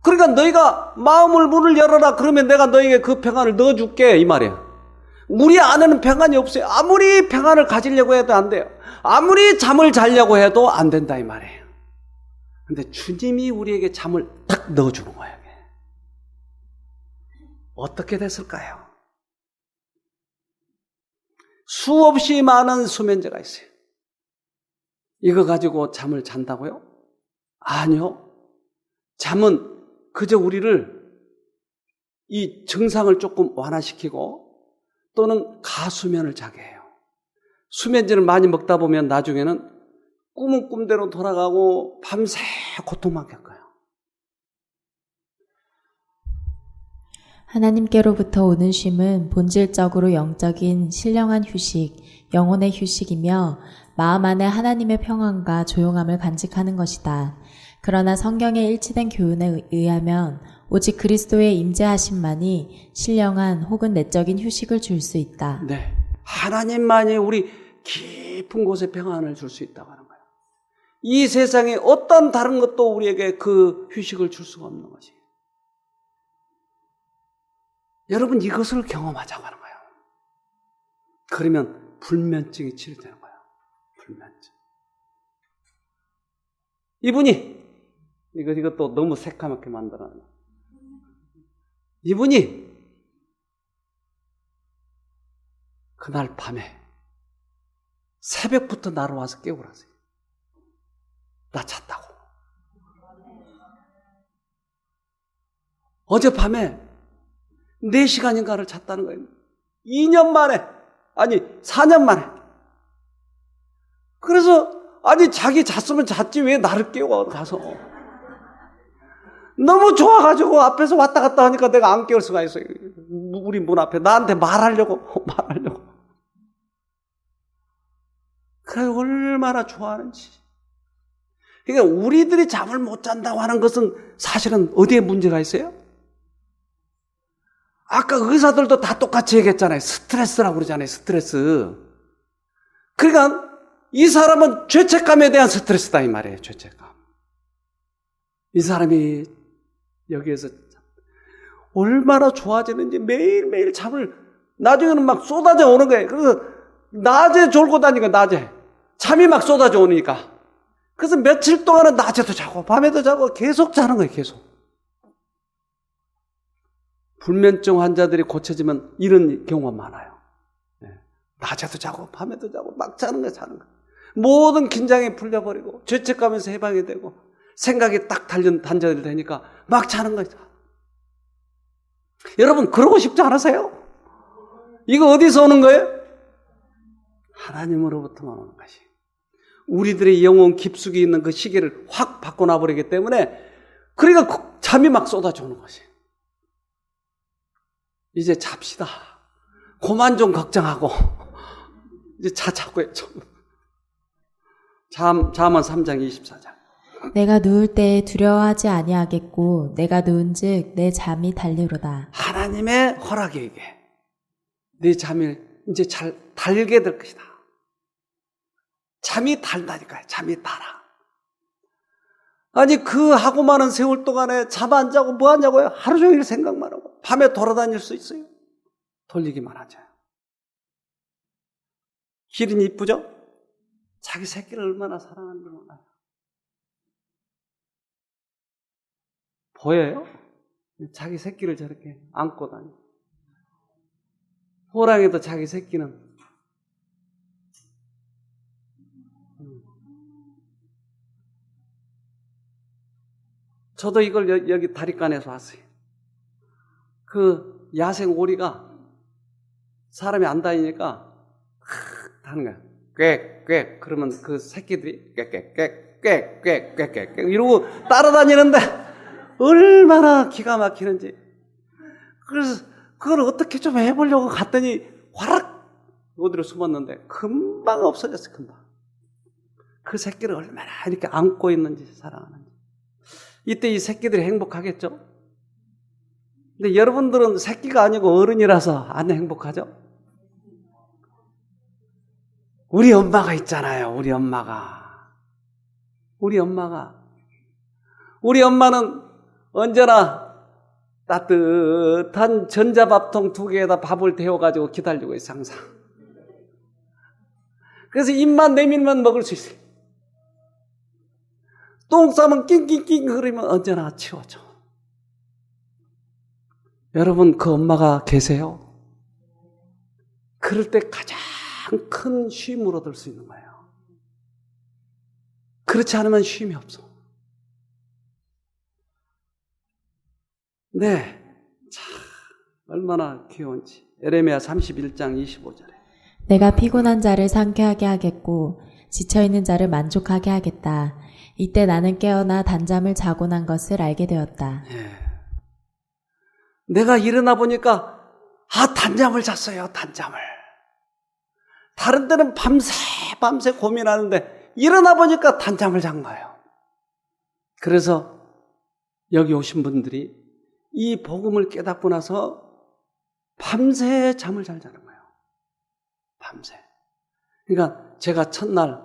Speaker 1: 그러니까 너희가 마음을 문을 열어라 그러면 내가 너희에게 그 평안을 넣어줄게 이 말이에요. 우리 안에는 평안이 없어요. 아무리 평안을 가지려고 해도 안 돼요. 아무리 잠을 자려고 해도 안 된다 이 말이에요. 근데 주님이 우리에게 잠을 딱 넣어주는 거예요. 어떻게 됐을까요? 수없이 많은 수면제가 있어요. 이거 가지고 잠을 잔다고요? 아니요. 잠은 그저 우리를 이 증상을 조금 완화시키고 또는 가수면을 자게 해요. 수면제를 많이 먹다 보면 나중에는 꿈은 꿈대로 돌아가고 밤새 고통만 겪어요.
Speaker 2: 하나님께로부터 오는 쉼은 본질적으로 영적인 신령한 휴식, 영혼의 휴식이며 마음 안에 하나님의 평안과 조용함을 간직하는 것이다. 그러나 성경의 일치된 교훈에 의하면 오직 그리스도의 임재하심만이 신령한 혹은 내적인 휴식을 줄 수 있다.
Speaker 1: 네, 하나님만이 우리 깊은 곳에 평안을 줄 수 있다고 하는 거예요. 이 세상에 어떤 다른 것도 우리에게 그 휴식을 줄 수가 없는 것이에요. 여러분 이것을 경험하자고 하는 거예요. 그러면 불면증이 치료되는 거예요. 불면증. 이분이 이것도 너무 새까맣게 만들어놨네. 이분이 그날 밤에 새벽부터 나를 와서 깨우라세요. 나 잤다고. 어젯밤에 4시간인가를 잤다는 거예요. 2년 만에, 아니 4년 만에. 그래서 아니 자기 잤으면 잤지 왜 나를 깨워 가서. 너무 좋아가지고 앞에서 왔다 갔다 하니까 내가 안 깨울 수가 있어요. 우리 문 앞에 나한테 말하려고. 그래 얼마나 좋아하는지. 그러니까 우리들이 잠을 못 잔다고 하는 것은 사실은 어디에 문제가 있어요? 아까 의사들도 다 똑같이 얘기했잖아요. 스트레스라고 그러잖아요. 스트레스. 그러니까 이 사람은 죄책감에 대한 스트레스다 이 말이에요. 죄책감. 이 사람이 여기에서 얼마나 좋아지는지 매일매일 잠을 나중에는 막 쏟아져 오는 거예요. 그래서 낮에 졸고 다니니까 낮에 잠이 막 쏟아져 오니까 그래서 며칠 동안은 낮에도 자고 밤에도 자고 계속 자는 거예요. 계속. 불면증 환자들이 고쳐지면 이런 경우가 많아요. 낮에도 자고 밤에도 자고 막 자는 거예요. 모든 긴장이 풀려버리고 죄책감에서 해방이 되고 생각이 딱 단절이 되니까 막 자는 거예요. 여러분 그러고 싶지 않으세요? 이거 어디서 오는 거예요? 하나님으로부터만 오는 것이. 우리들의 영혼 깊숙이 있는 그 시계를 확 바꿔놔버리기 때문에 그러니까 잠이 막 쏟아져 오는 것이. 이제 잡시다. 그만 좀 걱정하고 이제 자자고요. 잠언 3장 24장.
Speaker 2: 내가 누울 때에 두려워하지 아니하겠고 내가 누운즉 내 잠이 달리로다.
Speaker 1: 하나님의 허락에 의해 네 잠이 이제 잘 달게 될 것이다. 잠이 달다니까요. 잠이 달아. 아니 그 하고 많은 세월 동안에 잠 안 자고 뭐 하냐고요? 하루 종일 생각만 하고 밤에 돌아다닐 수 있어요? 돌리기만 하죠. 기린 이쁘죠? 자기 새끼를 얼마나 사랑하는지 몰라요. 보여요? 자기 새끼를 저렇게 안고 다녀. 호랑이도 자기 새끼는 저도 이걸 여기 다리간에서 왔어요. 그 야생 오리가 사람이 안 다니니까 하는 거야. 꽥꽥 그러면 그 새끼들이 꽥꽥꽥꽥꽥꽥 이러고 따라다니는데 얼마나 기가 막히는지. 그래서 그걸 어떻게 좀 해보려고 갔더니 화락 어디로 숨었는데 금방 없어졌어요. 금방. 그 새끼를 얼마나 이렇게 안고 있는지 사랑하는지. 이때 이 새끼들이 행복하겠죠? 근데 여러분들은 새끼가 아니고 어른이라서 안 행복하죠? 우리 엄마가 있잖아요. 우리 엄마는 언제나 따뜻한 전자밥통 2개에다 밥을 데워가지고 기다리고 있어요. 항상. 그래서 입만 내밀면 먹을 수 있어요. 똥 싸면 낑낑낑 그러면 언제나 치워줘. 여러분 그 엄마가 계세요? 그럴 때 가장 큰 쉼을 얻을 수 있는 거예요. 그렇지 않으면 쉼이 없어. 네, 참 얼마나 귀여운지. 에레미야 31장 25절에
Speaker 2: 내가 피곤한 자를 상쾌하게 하겠고 지쳐있는 자를 만족하게 하겠다. 이때 나는 깨어나 단잠을 자고 난 것을 알게 되었다.
Speaker 1: 예. 내가 일어나 보니까 단잠을 잤어요. 단잠을. 다른 때는 밤새 고민하는데 일어나 보니까 단잠을 잔 거예요. 그래서 여기 오신 분들이 이 복음을 깨닫고 나서 밤새 잠을 잘 자는 거예요. 밤새. 그러니까 제가 첫날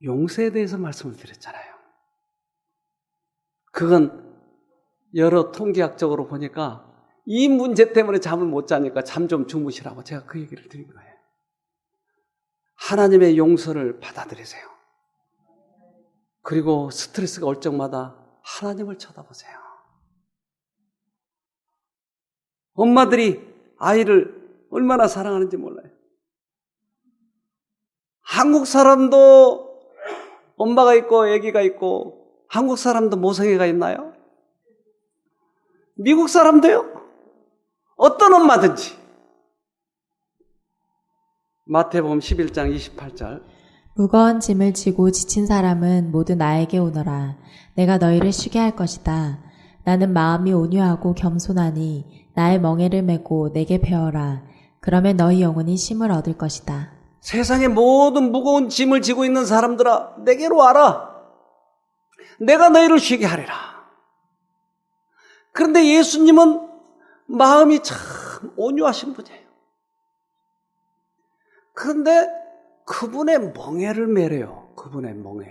Speaker 1: 용서에 대해서 말씀을 드렸잖아요. 그건 여러 통계학적으로 보니까 이 문제 때문에 잠을 못 자니까 잠 좀 주무시라고 제가 그 얘기를 드린 거예요. 하나님의 용서를 받아들이세요. 그리고 스트레스가 올 적마다 하나님을 쳐다보세요. 엄마들이 아이를 얼마나 사랑하는지 몰라요. 한국 사람도 엄마가 있고 아기가 있고 한국 사람도 모성애가 있나요? 미국 사람도요? 어떤 엄마든지. 마태복음 11장 28절
Speaker 2: 무거운 짐을 지고 지친 사람은 모두 나에게 오너라. 내가 너희를 쉬게 할 것이다. 나는 마음이 온유하고 겸손하니 나의 멍에를 메고 내게 배워라. 그러면 너희 영혼이 쉼을 얻을 것이다.
Speaker 1: 세상의 모든 무거운 짐을 지고 있는 사람들아, 내게로 와라. 내가 너희를 쉬게 하리라. 그런데 예수님은 마음이 참 온유하신 분이에요. 그런데 그분의 멍에를 매래요. 그분의 멍에.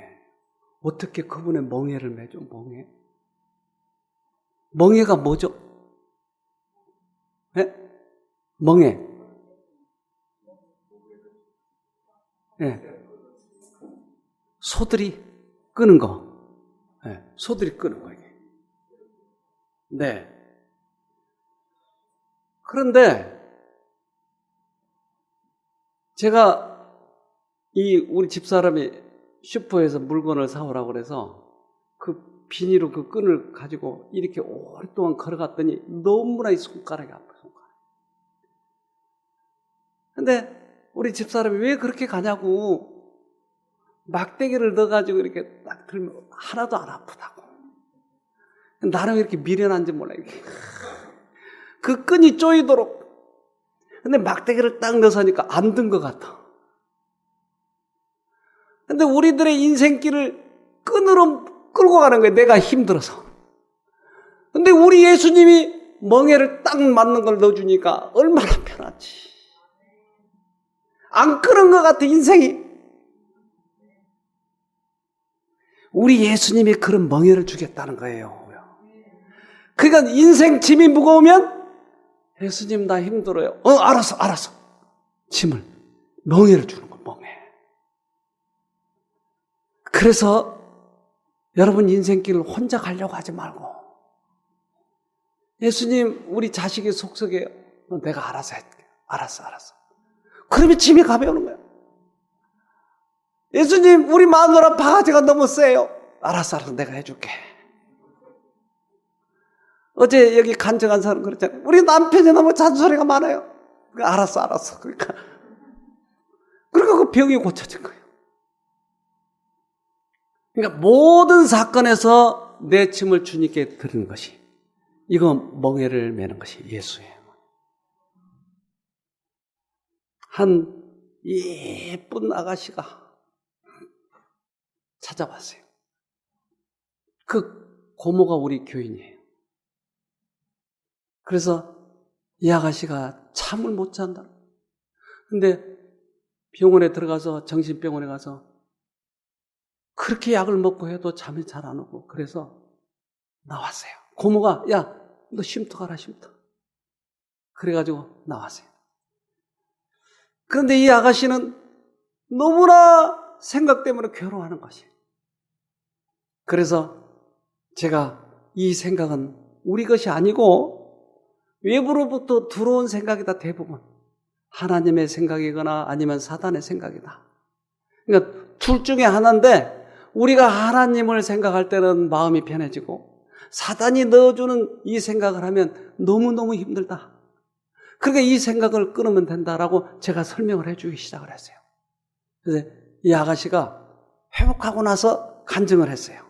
Speaker 1: 어떻게 그분의 멍에를 매죠? 멍에. 멍에가 뭐죠? 네? 멍에. 네. 소들이 끄는 거. 네. 소들이 끄는 거, 이게. 네. 그런데 제가 우리 집사람이 슈퍼에서 물건을 사오라고 그래서 그 비닐로 그 끈을 가지고 이렇게 오랫동안 걸어갔더니 너무나 이 손가락이 아파요. 근데 우리 집사람이 왜 그렇게 가냐고 막대기를 넣어가지고 이렇게 딱 들면 하나도 안 아프다고. 나는 왜 이렇게 미련한지 몰라. 이렇게. 그 끈이 쪼이도록. 근데 막대기를 딱 넣어서 하니까 안 든 것 같아. 근데 우리들의 인생길을 끈으로 끌고 가는 거예요. 내가 힘들어서. 근데 우리 예수님이 멍에를 딱 맞는 걸 넣어주니까 얼마나 편하지. 안 끄는 것 같아, 인생이. 우리 예수님이 그런 멍에를 주겠다는 거예요. 그러니까 인생 짐이 무거우면 예수님 나 힘들어요. 알았어. 짐을, 멍에를 주는 거, 멍에. 그래서 여러분 인생길을 혼자 가려고 하지 말고 예수님 우리 자식이 속썩여요. 내가 알아서 할게. 알았어. 그러면 짐이 가벼우는 거야. 예수님 우리 마누라 바가지가 너무 세요. 알았어. 내가 해줄게. 어제 여기 간증한 사람 그랬잖아요. 우리 남편이 너무 잔소리가 많아요. 알았어. 그러니까 그 병이 고쳐진 거예요. 그러니까 모든 사건에서 내 짐을 주님께 드리는 것이, 이건 멍에를 매는 것이 예수예요. 한 예쁜 아가씨가 찾아왔어요. 그 고모가 우리 교인이에요. 그래서 이 아가씨가 잠을 못 잔다. 근데 병원에 들어가서, 정신병원에 가서 그렇게 약을 먹고 해도 잠이 잘 안 오고, 그래서 나왔어요. 고모가 야, 너 쉼터 가라, 쉼터. 그래가지고 나왔어요. 그런데 이 아가씨는 너무나 생각 때문에 괴로워하는 것이에요. 그래서 제가 이 생각은 우리 것이 아니고 외부로부터 들어온 생각이다. 대부분 하나님의 생각이거나 아니면 사단의 생각이다. 그러니까 둘 중에 하나인데, 우리가 하나님을 생각할 때는 마음이 편해지고 사단이 넣어주는 이 생각을 하면 너무너무 힘들다. 그러니까 이 생각을 끊으면 된다라고 제가 설명을 해주기 시작을 했어요. 그래서 이 아가씨가 회복하고 나서 간증을 했어요.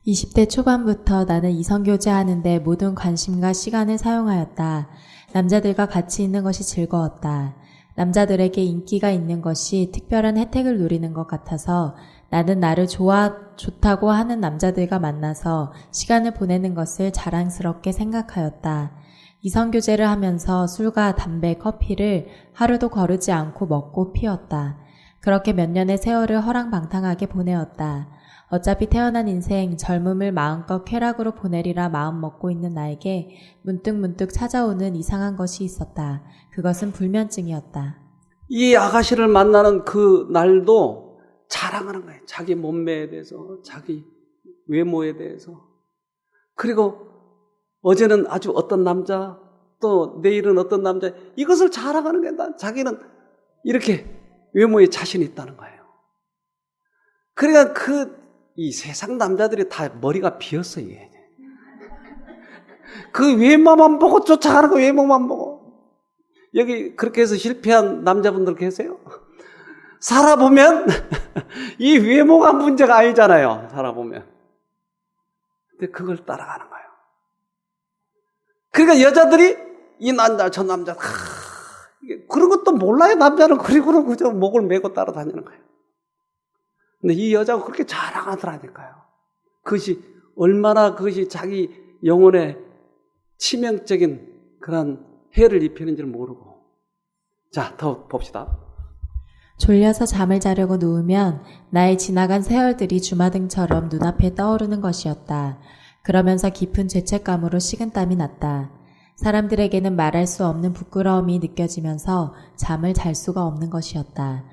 Speaker 2: 20대 초반부터 나는 이성교제 하는데 모든 관심과 시간을 사용하였다. 남자들과 같이 있는 것이 즐거웠다. 남자들에게 인기가 있는 것이 특별한 혜택을 누리는 것 같아서 나는 나를 좋다고 하는 남자들과 만나서 시간을 보내는 것을 자랑스럽게 생각하였다. 이성교제를 하면서 술과 담배, 커피를 하루도 거르지 않고 먹고 피웠다. 그렇게 몇 년의 세월을 허랑방탕하게 보내었다. 어차피 태어난 인생 젊음을 마음껏 쾌락으로 보내리라 마음 먹고 있는 나에게 문득문득 찾아오는 이상한 것이 있었다. 그것은 불면증이었다.
Speaker 1: 이 아가씨를 만나는 그 날도 자랑하는 거예요. 자기 몸매에 대해서, 자기 외모에 대해서. 그리고 어제는 아주 어떤 남자, 또 내일은 어떤 남자, 이것을 자랑하는 거예요. 자기는 이렇게 외모에 자신이 있다는 거예요. 그러니까 이 세상 남자들이 다 머리가 비었어요. 그 외모만 보고 쫓아가는 거, 외모만 보고. 여기 그렇게 해서 실패한 남자분들 계세요? 살아보면 이 외모가 문제가 아니잖아요. 살아보면. 근데 그걸 따라가는 거예요. 그러니까 여자들이 이 남자 저 남자 그런 것도 몰라요. 남자는. 그리고는 그저 목을 메고 따라다니는 거예요. 근데 이 여자가 그렇게 자랑하더라니까요. 그것이 얼마나 그것이 자기 영혼에 치명적인 그런 해를 입히는지를 모르고. 자, 더 봅시다.
Speaker 2: 졸려서 잠을 자려고 누우면 나의 지나간 세월들이 주마등처럼 눈앞에 떠오르는 것이었다. 그러면서 깊은 죄책감으로 식은땀이 났다. 사람들에게는 말할 수 없는 부끄러움이 느껴지면서 잠을 잘 수가 없는 것이었다.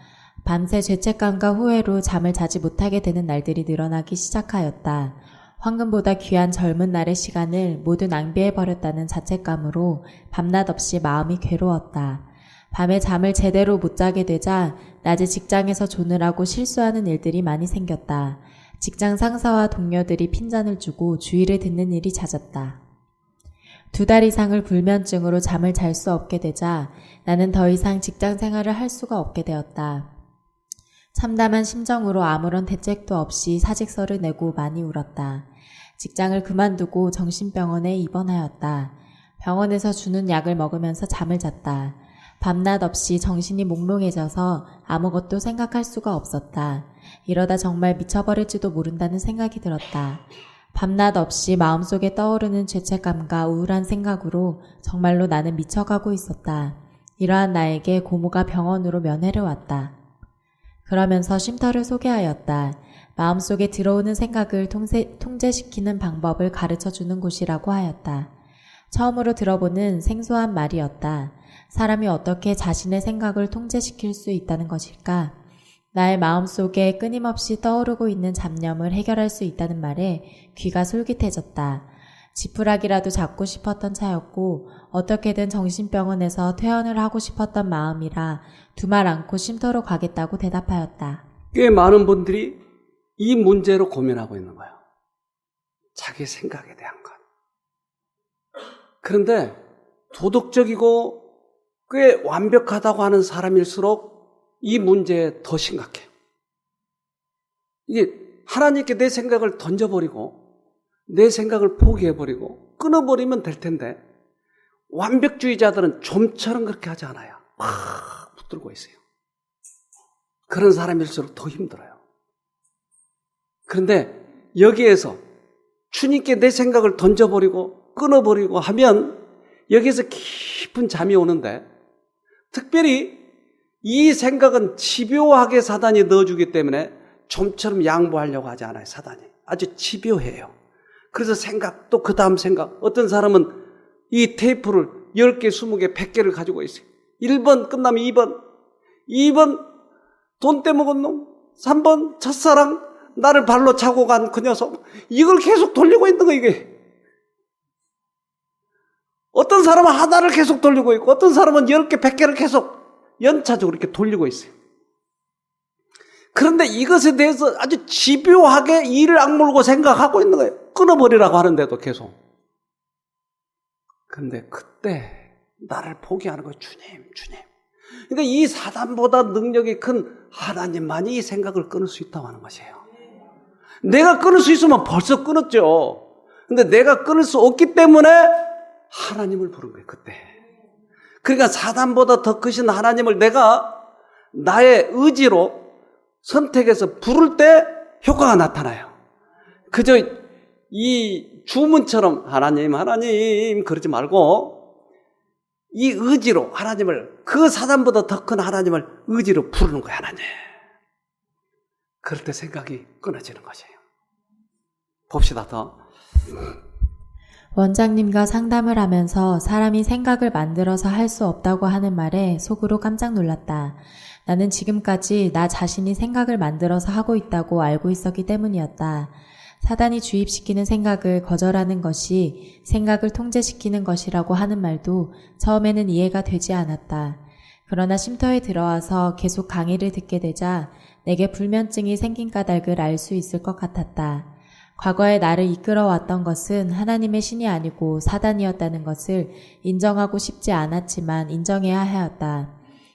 Speaker 2: 밤새 죄책감과 후회로 잠을 자지 못하게 되는 날들이 늘어나기 시작하였다. 황금보다 귀한 젊은 날의 시간을 모두 낭비해버렸다는 자책감으로 밤낮 없이 마음이 괴로웠다. 밤에 잠을 제대로 못 자게 되자 낮에 직장에서 조느라고 실수하는 일들이 많이 생겼다. 직장 상사와 동료들이 핀잔을 주고 주의를 듣는 일이 잦았다. 2달 이상을 불면증으로 잠을 잘 수 없게 되자 나는 더 이상 직장 생활을 할 수가 없게 되었다. 참담한 심정으로 아무런 대책도 없이 사직서를 내고 많이 울었다. 직장을 그만두고 정신병원에 입원하였다. 병원에서 주는 약을 먹으면서 잠을 잤다. 밤낮 없이 정신이 몽롱해져서 아무것도 생각할 수가 없었다. 이러다 정말 미쳐버릴지도 모른다는 생각이 들었다. 밤낮 없이 마음속에 떠오르는 죄책감과 우울한 생각으로 정말로 나는 미쳐가고 있었다. 이러한 나에게 고모가 병원으로 면회를 왔다. 그러면서 쉼터를 소개하였다. 마음속에 들어오는 생각을 통제시키는 방법을 가르쳐주는 곳이라고 하였다. 처음으로 들어보는 생소한 말이었다. 사람이 어떻게 자신의 생각을 통제시킬 수 있다는 것일까? 나의 마음속에 끊임없이 떠오르고 있는 잡념을 해결할 수 있다는 말에 귀가 솔깃해졌다. 지푸라기라도 잡고 싶었던 차였고 어떻게든 정신병원에서 퇴원을 하고 싶었던 마음이라 두말 않고 쉼터로 가겠다고 대답하였다.
Speaker 1: 꽤 많은 분들이 이 문제로 고민하고 있는 거예요. 자기 생각에 대한 것. 그런데 도덕적이고 꽤 완벽하다고 하는 사람일수록 이 문제에 더 심각해요. 이게 하나님께 내 생각을 던져버리고 내 생각을 포기해버리고 끊어버리면 될 텐데 완벽주의자들은 좀처럼 그렇게 하지 않아요. 막 붙들고 있어요. 그런 사람일수록 더 힘들어요. 그런데 여기에서 주님께 내 생각을 던져버리고 끊어버리고 하면 여기에서 깊은 잠이 오는데 특별히 이 생각은 집요하게 사단이 넣어주기 때문에 좀처럼 양보하려고 하지 않아요. 사단이 아주 집요해요. 그래서 생각 또 그 다음 생각. 어떤 사람은 이 테이프를 10개, 20개, 100개를 가지고 있어요. 1번 끝나면 2번 돈 떼먹은 놈, 3번 첫사랑, 나를 발로 차고 간 그 녀석. 이걸 계속 돌리고 있는 거예요. 이게 어떤 사람은 하나를 계속 돌리고 있고 어떤 사람은 10개, 100개를 계속 연차적으로 이렇게 돌리고 있어요. 그런데 이것에 대해서 아주 집요하게 이를 악물고 생각하고 있는 거예요. 끊어버리라고 하는데도 계속. 그런데 그때 나를 포기하는 거예요. 주님. 그러니까 이 사단보다 능력이 큰 하나님만이 이 생각을 끊을 수 있다고 하는 것이에요. 내가 끊을 수 있으면 벌써 끊었죠. 근데 내가 끊을 수 없기 때문에 하나님을 부른 거예요. 그때. 그러니까 사단보다 더 크신 하나님을 내가 나의 의지로 선택해서 부를 때 효과가 나타나요. 그저 이 주문처럼 하나님 그러지 말고 이 의지로 하나님을 그 사단보다 더 큰 하나님을 의지로 부르는 거예요. 하나님. 그럴 때 생각이 끊어지는 것이에요. 봅시다 더.
Speaker 2: 원장님과 상담을 하면서 사람이 생각을 만들어서 할 수 없다고 하는 말에 속으로 깜짝 놀랐다. 나는 지금까지 나 자신이 생각을 만들어서 하고 있다고 알고 있었기 때문이었다. 사단이 주입시키는 생각을 거절하는 것이 생각을 통제시키는 것이라고 하는 말도 처음에는 이해가 되지 않았다. 그러나 쉼터에 들어와서 계속 강의를 듣게 되자 내게 불면증이 생긴 까닭을 알 수 있을 것 같았다. 과거에 나를 이끌어왔던 것은 하나님의 신이 아니고 사단이었다는 것을 인정하고 싶지 않았지만 인정해야 하였다.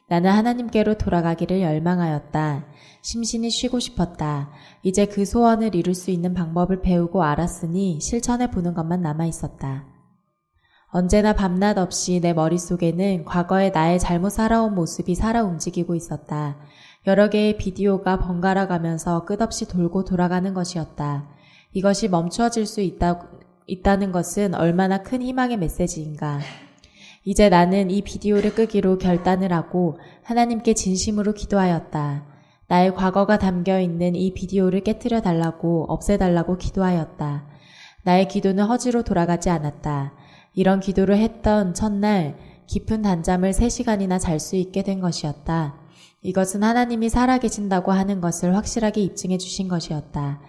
Speaker 2: 나는 하나님께로 돌아가기를 열망하였다. 심신이 쉬고 싶었다. 이제 그 소원을 이룰 수 있는 방법을 배우고 알았으니 실천해 보는 것만 남아있었다. 언제나 밤낮 없이 내 머릿속에는 과거의 나의 잘못 살아온 모습이 살아 움직이고 있었다. 여러 개의 비디오가 번갈아 가면서 끝없이 돌고 돌아가는 것이었다. 이것이 멈추어질 수 있다는 것은 얼마나 큰 희망의 메시지인가. 이제 나는 이 비디오를 끄기로 결단을 하고 하나님께 진심으로 기도하였다. 나의 과거가 담겨있는 이 비디오를 깨트려 달라고 없애달라고 기도하였다. 나의 기도는 허지로 돌아가지 않았다. 이런 기도를 했던 첫날 깊은 단잠을 3시간이나 잘 수 있게 된 것이었다. 이것은 하나님이 살아계신다고 하는 것을 확실하게 입증해 주신 것이었다.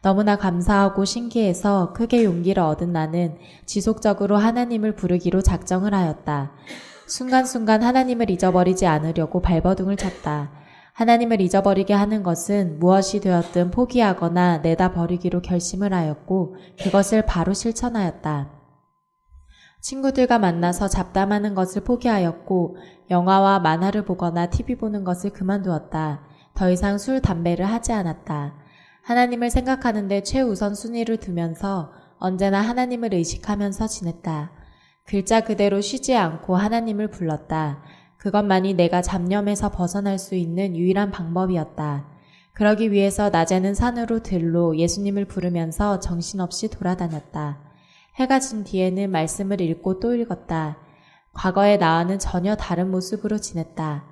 Speaker 2: 너무나 감사하고 신기해서 크게 용기를 얻은 나는 지속적으로 하나님을 부르기로 작정을 하였다. 순간순간 하나님을 잊어버리지 않으려고 발버둥을 쳤다. 하나님을 잊어버리게 하는 것은 무엇이 되었든 포기하거나 내다 버리기로 결심을 하였고 그것을 바로 실천하였다. 친구들과 만나서 잡담하는 것을 포기하였고 영화와 만화를 보거나 TV 보는 것을 그만두었다. 더 이상 술, 담배를 하지 않았다. 하나님을 생각하는데 최우선 순위를 두면서 언제나 하나님을 의식하면서 지냈다. 글자 그대로 쉬지 않고 하나님을 불렀다. 그것만이 내가 잡념에서 벗어날 수 있는 유일한 방법이었다. 그러기 위해서 낮에는 산으로 들로 예수님을 부르면서 정신없이 돌아다녔다. 해가 진 뒤에는 말씀을 읽고 또 읽었다. 과거의 나와는 전혀 다른 모습으로 지냈다.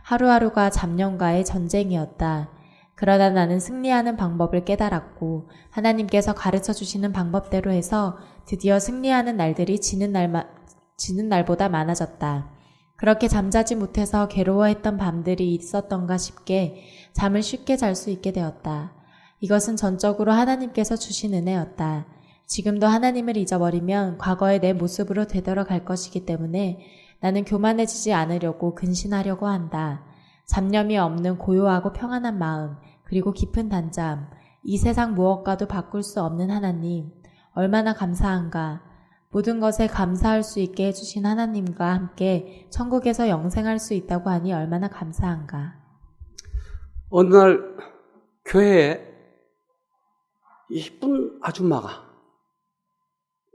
Speaker 2: 하루하루가 잡념과의 전쟁이었다. 그러다 나는 승리하는 방법을 깨달았고 하나님께서 가르쳐 주시는 방법대로 해서 드디어 승리하는 날들이 지는 날보다 많아졌다. 그렇게 잠자지 못해서 괴로워했던 밤들이 있었던가 싶게 잠을 쉽게 잘 수 있게 되었다. 이것은 전적으로 하나님께서 주신 은혜였다. 지금도 하나님을 잊어버리면 과거의 내 모습으로 되돌아갈 것이기 때문에 나는 교만해지지 않으려고 근신하려고 한다. 잡념이 없는 고요하고 평안한 마음, 그리고 깊은 단잠, 이 세상 무엇과도 바꿀 수 없는 하나님, 얼마나 감사한가. 모든 것에 감사할 수 있게 해주신 하나님과 함께 천국에서 영생할 수 있다고 하니 얼마나 감사한가.
Speaker 1: 어느 날 교회에 이쁜 아줌마가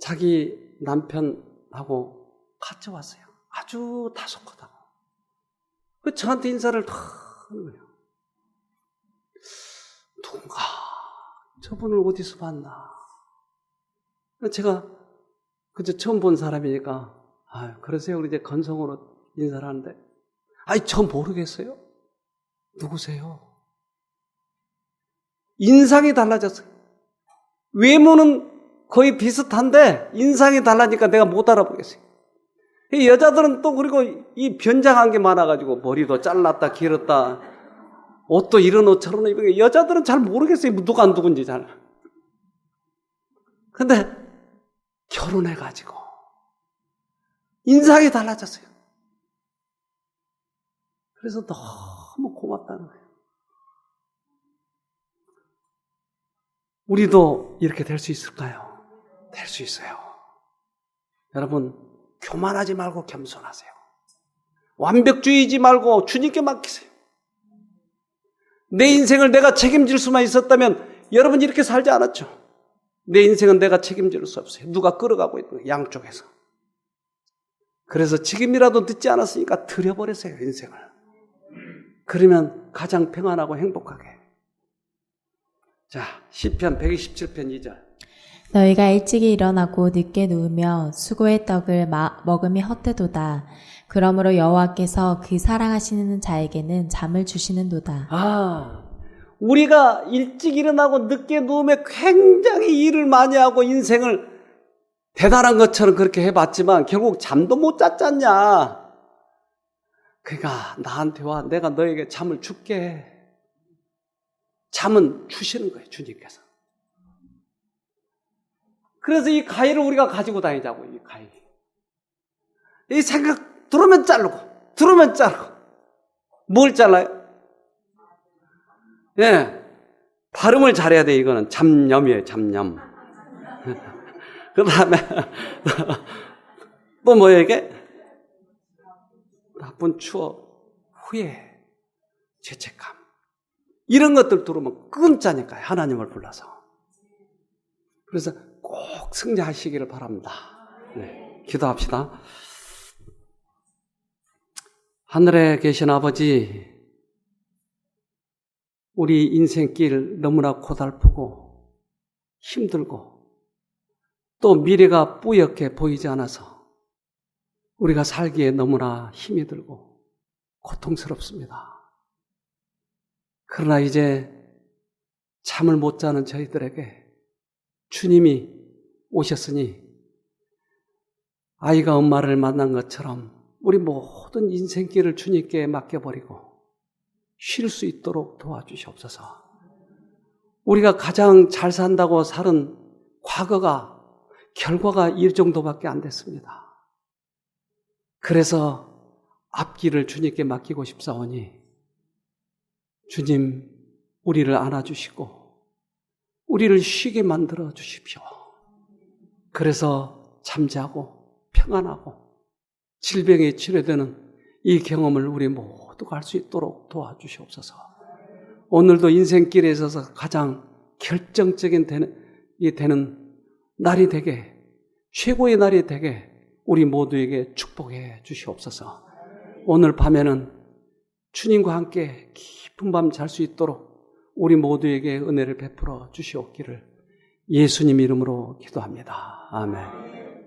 Speaker 1: 자기 남편하고 같이 왔어요. 아주 다소곳하고. 저한테 인사를 다 하는 거예요. 누군가 저분을 어디서 봤나. 제가 그저 처음 본 사람이니까 그러세요. 우리 이제 건성으로 인사를 하는데 저 모르겠어요. 누구세요? 인상이 달라졌어요. 외모는 거의 비슷한데 인상이 달라지니까 내가 못 알아보겠어요. 이 여자들은 또 그리고 이 변장한 게 많아가지고 머리도 잘랐다 길었다 옷도 이런 옷 저런 옷 입은 게 여자들은 잘 모르겠어요. 누가 누군지 잘. 근데 결혼해가지고 인상이 달라졌어요. 그래서 너무 고맙다는 거예요. 우리도 이렇게 될 수 있을까요? 될 수 있어요. 여러분, 교만하지 말고 겸손하세요. 완벽주의지 말고 주님께 맡기세요. 내 인생을 내가 책임질 수만 있었다면 여러분 이렇게 살지 않았죠. 내 인생은 내가 책임질 수 없어요. 누가 끌어가고 있는 거예요. 양쪽에서. 그래서 지금이라도 늦지 않았으니까 드려버리세요. 인생을. 그러면 가장 평안하고 행복하게. 자, 시편 127편 2절.
Speaker 2: 너희가 일찍이 일어나고 늦게 누우며 수고의 떡을 먹음이 헛되도다. 그러므로 여호와께서 그 사랑하시는 자에게는 잠을 주시는도다.
Speaker 1: 우리가 일찍 일어나고 늦게 누우면 굉장히 일을 많이 하고 인생을 대단한 것처럼 그렇게 해봤지만 결국 잠도 못 잤잖냐. 그러니까 나한테 와. 내가 너에게 잠을 줄게. 잠은 주시는 거예요. 주님께서. 그래서 이 가위를 우리가 가지고 다니자고. 이 가위. 이 생각 들으면 자르고 들으면 자르고. 뭘 잘라요? 예, 발음을 잘해야 돼. 이거는 잡념이에요. 잡념. 그 다음에 또 뭐예요 이게? 나쁜 추억, 후회, 죄책감 이런 것들 들으면 끔찍하니까요. 하나님을 불러서. 그래서 꼭 승리하시기를 바랍니다. 네, 기도합시다. 하늘에 계신 아버지, 우리 인생길 너무나 고달프고 힘들고 또 미래가 뿌옇게 보이지 않아서 우리가 살기에 너무나 힘이 들고 고통스럽습니다. 그러나 이제 잠을 못 자는 저희들에게 주님이 오셨으니 아이가 엄마를 만난 것처럼 우리 모든 인생길을 주님께 맡겨버리고 쉴 수 있도록 도와주시옵소서. 우리가 가장 잘 산다고 살은 결과가 이 정도밖에 안 됐습니다. 그래서 앞길을 주님께 맡기고 싶사오니 주님 우리를 안아주시고 우리를 쉬게 만들어 주십시오. 그래서 잠자고 평안하고 질병에 치료되는 이 경험을 우리 모두가 할 수 있도록 도와주시옵소서. 오늘도 인생길에 있어서 가장 결정적인 되는 날이 되게, 최고의 날이 되게 우리 모두에게 축복해 주시옵소서. 오늘 밤에는 주님과 함께 깊은 밤 잘 수 있도록 우리 모두에게 은혜를 베풀어 주시옵기를 예수님 이름으로 기도합니다. 아멘.